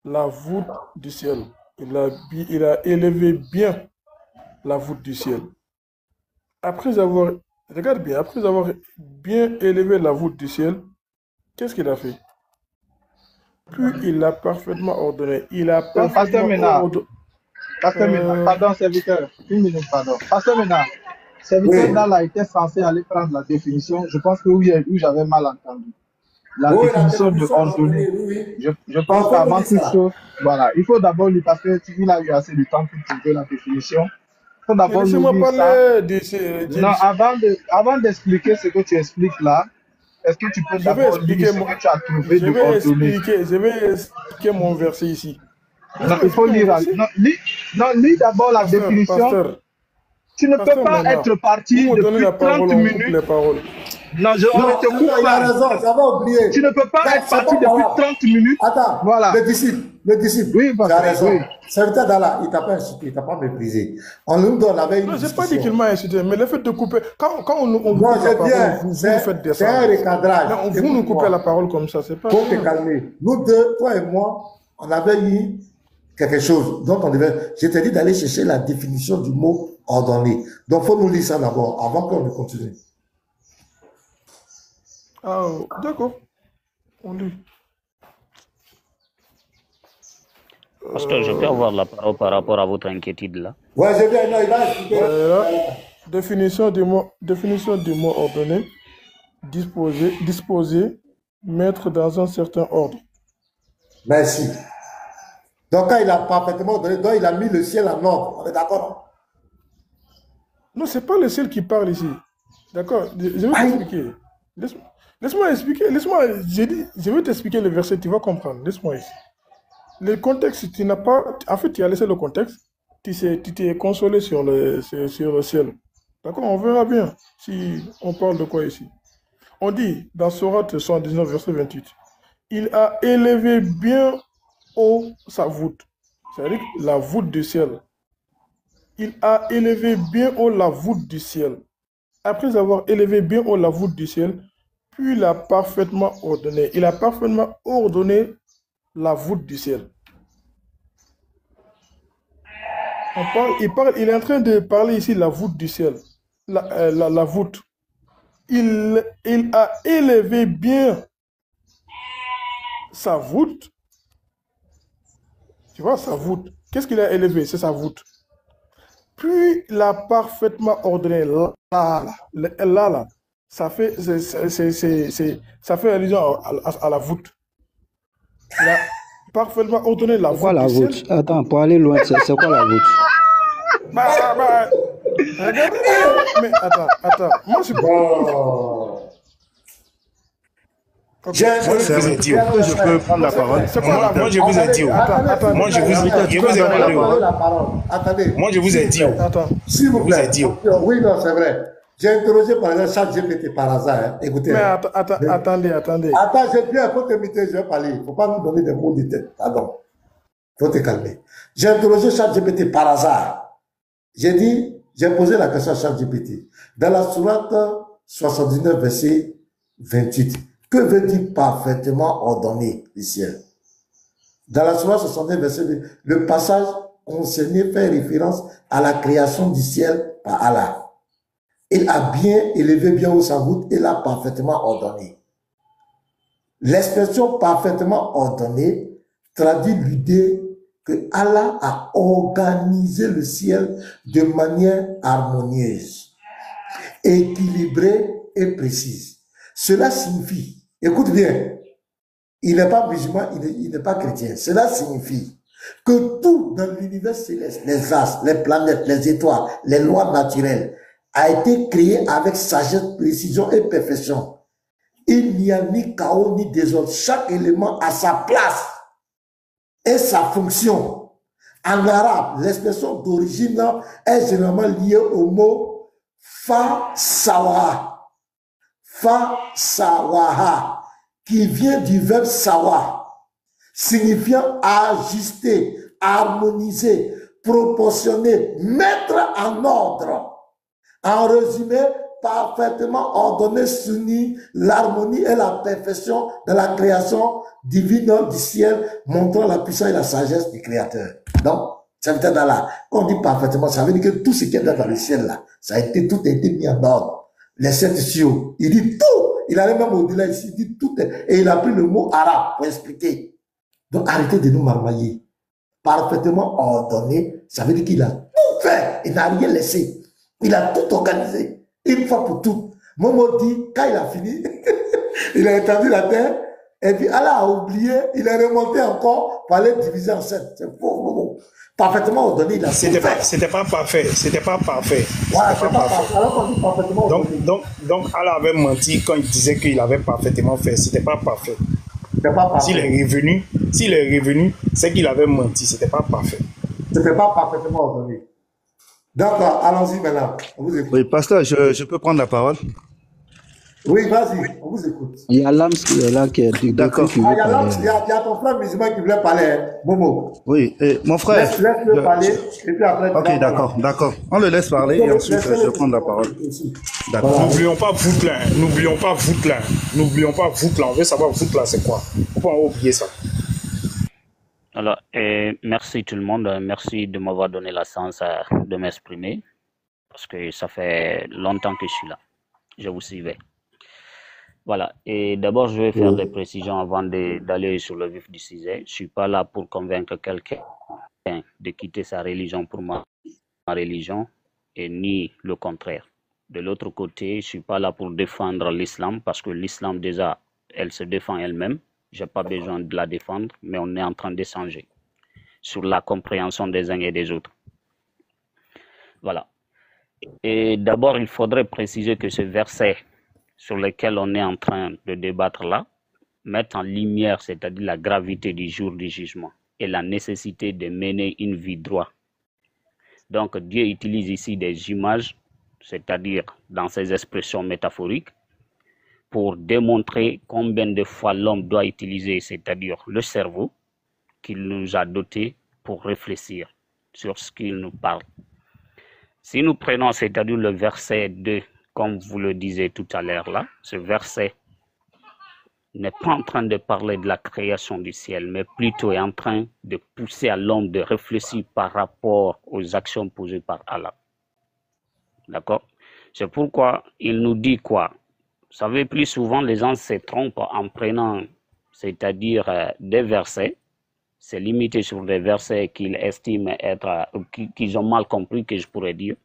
la voûte du ciel. Il a élevé bien la voûte du ciel. Regarde bien, après avoir bien élevé la voûte du ciel, qu'est-ce qu'il a fait? Puis il l'a parfaitement ordonné. Il a parfaitement ordonné. Pasteur Ménard, pardon, serviteur. Une minute, pardon. Pasteur Ménard, serviteur là était censé aller prendre la définition. Je pense que oui, j'avais mal entendu. La définition de ordonner. Je pense qu'avant toute chose, voilà, il faut d'abord lui, parce qu'il a eu assez de temps pour trouver la définition. Il faut d'abord lui dire ça. Non, avant d'expliquer ce que tu expliques là, est-ce que tu peux d'abord lire ce que tu as trouvé de ordonner? Je vais expliquer mon verset ici. Non, il faut lire. Non, lis d'abord la définition. Pasteur, tu ne peux pas être parti depuis 30 minutes. Non, on te coupe pas. Raison, tu ne peux pas être parti depuis 30 minutes. Attends, voilà. Le disciple. Oui, tu as raison. Serviteur d'Allah, il t'a pas insulté, il t'a pas méprisé. On nous donne avec une non, je n'ai pas dit qu'il m'a insulté, mais le fait de couper, quand on coupe la parole, vous faites descendre. C'est un recadrage. Non, vous nous coupez la parole comme ça, c'est pas pour te calmer. Nous deux, toi et moi, on avait eu quelque chose dont on devait... Je t'ai dit d'aller chercher la définition du mot ordonné. Donc, il faut nous lire ça d'abord, avant qu'on ne continue. Ah, d'accord. On lit. Parce que je peux avoir la parole par rapport à votre inquiétude là. Ouais, je viens, non, il va expliquer. Définition du mot ordonné. Disposer, mettre dans un certain ordre. Merci. Donc, quand il a parfaitement ordonné, donc il a mis le ciel en ordre. On est d'accord? Non, c'est pas le ciel qui parle ici. D'accord? Je vais t'expliquer. Laisse-moi expliquer. Je vais t'expliquer le verset, tu vas comprendre. Laisse-moi ici. Le contexte, tu n'as pas... En fait, tu as laissé le contexte. Tu t'es consolé sur le ciel. D'accord? On verra bien si on parle de quoi ici. On dit, dans Sourate 119, verset 28, il a élevé bien haut sa voûte. C'est-à-dire la voûte du ciel. Il a élevé bien haut la voûte du ciel. Après avoir élevé bien haut la voûte du ciel, puis il a parfaitement ordonné. Il a parfaitement ordonné la voûte du ciel. Il est en train de parler ici la voûte du ciel. La voûte. Il a élevé bien sa voûte. Tu vois, sa voûte. Qu'est-ce qu'il a élevé? C'est sa voûte. Puis il a parfaitement ordonné. Là. Ça fait allusion à la voûte. Il a parfaitement ordonné la voûte. Pourquoi la voûte? Attends, pour aller loin, c'est quoi la voûte? Regarde. Mais attends. Moi, je Je peux prendre la parole. Moi, je vous ai dit. Moi, je vous ai parlé. Attendez. Moi, je vous ai dit. S'il vous plaît. Oui, non, c'est vrai. J'ai interrogé par exemple ChatGPT par hasard. Hein. Écoutez. Mais attendez. Attends, j'ai bien, il faut te muter, je vais parler. Il ne faut pas nous donner des mots de tête. Pardon. Il faut te calmer. J'ai interrogé ChatGPT par hasard. J'ai posé la question à ChatGPT. Dans la sourate 79, verset 28, Que veut dire parfaitement ordonné le ciel? Dans la Sourate 61, verset 2, le passage concerné fait référence à la création du ciel par Allah. Il a bien élevé bien haut sa voûte et l'a parfaitement ordonné. L'expression parfaitement ordonnée traduit l'idée que Allah a organisé le ciel de manière harmonieuse, équilibrée et précise. Cela signifie, écoute bien, il n'est pas musulman, il n'est pas chrétien. Cela signifie que tout dans l'univers céleste, les astres, les planètes, les étoiles, les lois naturelles, a été créé avec sagesse, précision et perfection. Il n'y a ni chaos ni désordre. Chaque élément a sa place et sa fonction. En arabe, l'expression d'origine est généralement liée au mot fa-sawa. Fa-sawaha, qui vient du verbe sawa, signifiant ajuster, harmoniser, proportionner, mettre en ordre. En résumé, parfaitement ordonné, s'unit l'harmonie et la perfection de la création divine du ciel, montrant la puissance et la sagesse du Créateur. Donc, ça veut dire là, quand on dit parfaitement, ça veut dire que tout ce qui est dans le ciel là, tout a été mis en ordre. Les sept cieux, il dit tout, il allait même au-delà ici, il dit tout, et il a pris le mot arabe pour expliquer. Donc, arrêtez de nous marmailler. Parfaitement ordonné, ça veut dire qu'il a tout fait, il n'a rien laissé. Il a tout organisé, une fois pour toutes. Momo dit, quand il a fini, il a étendu la terre, et puis Allah a oublié, il est remonté encore pour aller diviser en 7. C'est faux, Momo. Parfaitement ordonné, il a tout fait. C'était pas parfait, c'était pas parfait. Voilà, c'est pas parfait. Alors qu'on dit parfaitement ordonné. Donc Allah avait menti quand il disait qu'il avait parfaitement fait, c'était pas parfait. C'était pas parfait. S'il est revenu, c'est qu'il avait menti, c'était pas parfait. C'était pas parfaitement ordonné. D'accord, allons-y maintenant. On vous écoute. Oui, pasteur, je peux prendre la parole? Oui, vas-y, on vous écoute. Il y a Lams qui est là, qui est d'accord. Il y a ton frère musulman qui voulait parler, Momo. Oui, mon frère. Laisse-le parler, et puis après... Ok, d'accord. On le laisse parler et ensuite je prends la parole. D'accord. Voilà. N'oublions pas Voutlan. On veut savoir Voutlan, c'est quoi? Pourquoi on va oublier ça? Alors, merci tout le monde. Merci de m'avoir donné la chance de m'exprimer. Parce que ça fait longtemps que je suis là. Je vous suivais. Voilà. Et d'abord, je vais faire des précisions avant d'aller sur le vif du sujet. Je ne suis pas là pour convaincre quelqu'un de quitter sa religion pour ma religion, et ni le contraire. De l'autre côté, je ne suis pas là pour défendre l'islam, parce que l'islam, déjà, elle se défend elle-même. Je n'ai pas besoin de la défendre, mais on est en train d'échanger sur la compréhension des uns et des autres. Voilà. Et d'abord, il faudrait préciser que ce verset sur lequel on est en train de débattre là met en lumière, c'est-à-dire la gravité du jour du jugement et la nécessité de mener une vie droite. Donc, Dieu utilise ici des images, c'est-à-dire dans ses expressions métaphoriques, pour démontrer combien de fois l'homme doit utiliser, c'est-à-dire le cerveau qu'il nous a doté pour réfléchir sur ce qu'il nous parle. Si nous prenons, c'est-à-dire le verset 2, comme vous le disiez tout à l'heure là, ce verset n'est pas en train de parler de la création du ciel, mais plutôt est en train de pousser à l'homme de réfléchir par rapport aux actions posées par Allah. D'accord? C'est pourquoi il nous dit quoi? Vous savez, plus souvent, les gens se trompent en prenant, c'est-à-dire des versets, c'est limité sur des versets qu'ils estiment être, qu'ils ont mal compris, que je pourrais dire.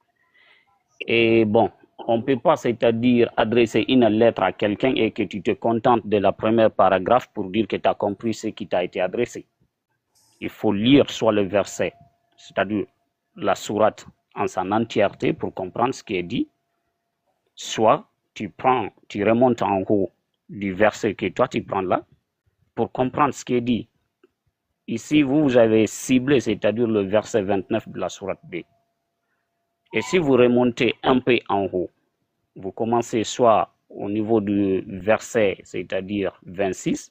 Et bon, on ne peut pas, c'est-à-dire adresser une lettre à quelqu'un et que tu te contentes de la première paragraphe pour dire que tu as compris ce qui t'a été adressé. Il faut lire soit le verset, c'est-à-dire la sourate en son entièreté pour comprendre ce qui est dit, soit tu remontes en haut du verset que toi tu prends là pour comprendre ce qui est dit. Ici, vous avez ciblé, c'est-à-dire le verset 29 de la sourate B. Et si vous remontez un peu en haut, vous commencez soit au niveau du verset, c'est-à-dire 26,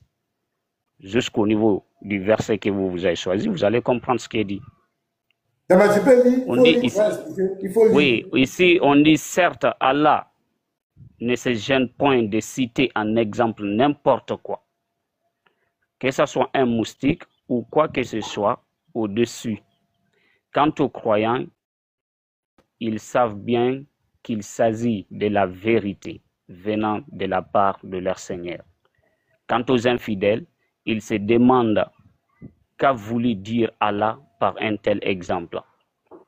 jusqu'au niveau du verset que vous avez choisi, vous allez comprendre ce qui est dit. On dit ici, oui, ici on dit certes Allah ne se gêne point de citer en exemple n'importe quoi, que ce soit un moustique ou quoi que ce soit au-dessus. Quant aux croyants, ils savent bien qu'il s'agit de la vérité venant de la part de leur Seigneur. Quant aux infidèles, ils se demandent qu'a voulu dire Allah par un tel exemple.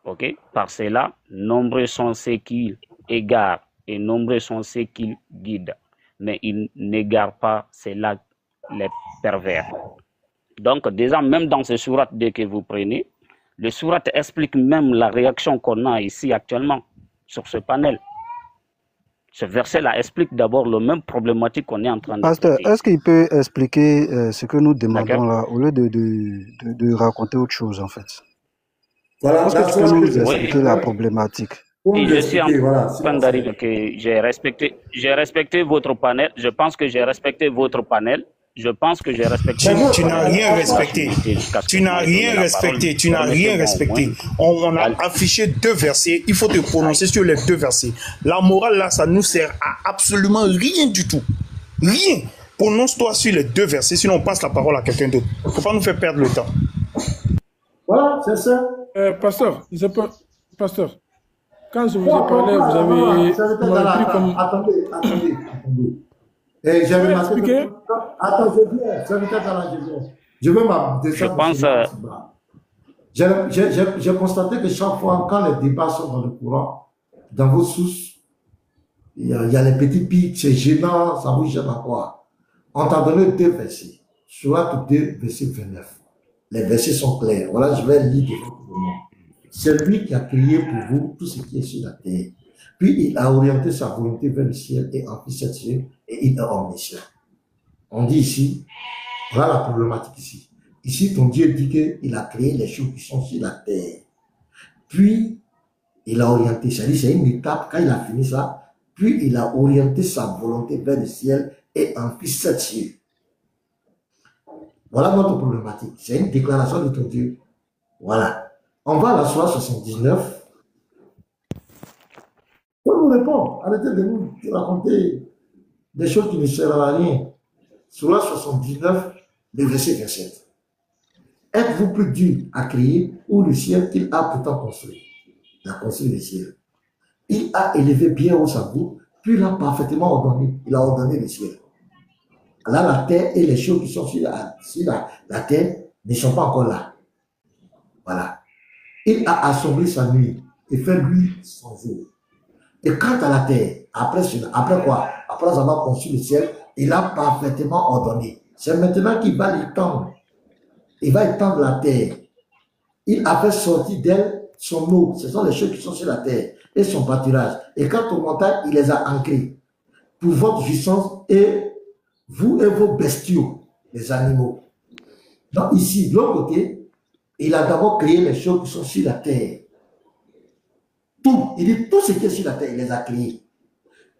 Okay? Par cela, nombreux sont ceux qui égarent et nombreux sont ceux qui guident, mais ils n'égarent pas ceux-là les pervers. Donc déjà, même dans ce sourate dès que vous prenez, le sourate explique même la réaction qu'on a ici actuellement sur ce panel. Ce verset-là explique d'abord le même problématique qu'on est en train de Pasteur, traiter. est-ce qu'il peut expliquer ce que nous demandons là, au lieu de raconter autre chose en fait? Voilà, Est-ce que tu peux nous expliquer la problématique? Et je suis en train d'arriver que j'ai respecté votre panel. Je pense que j'ai respecté votre panel. Je pense que j'ai respecté. Tu n'as rien respecté. Tu n'as rien respecté. Tu n'as rien respecté. On a affiché 2 versets. Il faut te prononcer sur les 2 versets. La morale là, ça nous sert à absolument rien du tout. Rien. Prononce-toi sur les 2 versets, sinon on passe la parole à quelqu'un d'autre. Il ne faut pas nous faire perdre le temps. Voilà, c'est ça. Pasteur, quand je vous ai parlé, vous avez pris comme... Attendez. Et j'avais expliqué. Attends, je viens. Je veux ma descendre. J'ai constaté que chaque fois, quand les débats sont dans le courant, dans vos sources, il y a les petits pics, c'est gênant, ça vous gêne à quoi? On t'a donné 2 versets. Sourate 2, verset 29. Les versets sont clairs. Voilà, je vais lire devant vous. C'est lui qui a créé pour vous tout ce qui est sur la terre. Puis il a orienté sa volonté vers le ciel et empli cette ciel et il est omniscient. On dit ici, voilà la problématique ici. Ici, ton Dieu dit qu'il a créé les choses qui sont sur la terre. Puis, il a orienté, c'est une étape, quand il a fini ça, puis il a orienté sa volonté vers le ciel et empli cette ciel. Voilà notre problématique. C'est une déclaration de ton Dieu. Voilà. On va à la soirée 79. Faut nous répondre. Arrêtez de nous raconter des choses qui ne servent à rien. Sourate 79, le verset 27. Êtes-vous plus dur à créer ou le ciel qu'il a pourtant construit? Il a construit le ciel. Il a élevé bien haut sa voûte, puis il a parfaitement ordonné. Il a ordonné le ciel. Là, la terre et les choses qui sont sur la terre ne sont pas encore là. Voilà. Il a assemblé sa nuit et fait lui son jour. Et quant à la terre, après quoi? Après avoir construit le ciel, il a parfaitement ordonné. C'est maintenant qu'il va l'étendre. Il va étendre la terre. Il a fait sortir d'elle son eau. Ce sont les choses qui sont sur la terre. Et son pâturage. Et quant aux montagnes, il les a ancrées. Pour votre jouissance et vous et vos bestiaux, les animaux. Donc ici, de l'autre côté, il a d'abord créé les choses qui sont sur la terre. Tout. Il dit tout ce qui est sur la terre, il les a créés.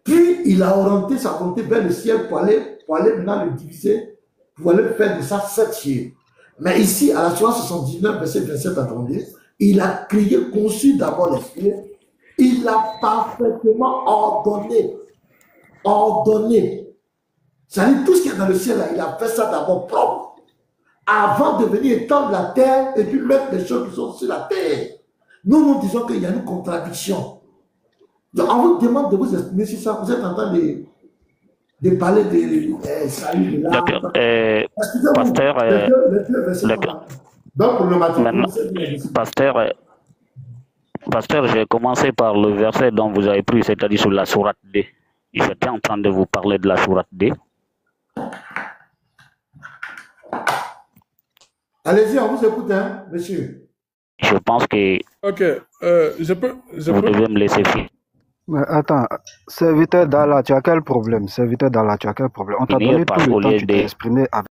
Puis, il a orienté sa volonté vers le ciel pour aller maintenant le diviser, pour aller faire de ça 7 cieux. Mais ici, à la sourate 79, verset 27 à 32, il a créé, conçu d'abord les cieux. Il a parfaitement ordonné. Ordonné. C'est-à-dire, tout ce qui est dans le ciel, là, il a fait ça d'abord propre. Avant de venir étendre la terre et puis mettre les choses qui sont sur la terre. Nous disons qu'il y a une contradiction. Donc, on vous demande de vous exprimer sur ça. Vous êtes en train de parler de salut de l'âme. D'accord. Pasteur, Pasteur, j'ai commencé par le verset dont vous avez pris, c'est-à-dire sur la sourate D. J'étais en train de vous parler de la sourate D. Allez-y, on vous écoute, hein, monsieur. Je pense que Ok, vous devez me laisser finir. Mais attends, serviteur d'Allah, tu as quel problème? Serviteur d'Allah, tu as quel problème? On t'a donné tout le temps, tu t'es exprimé avec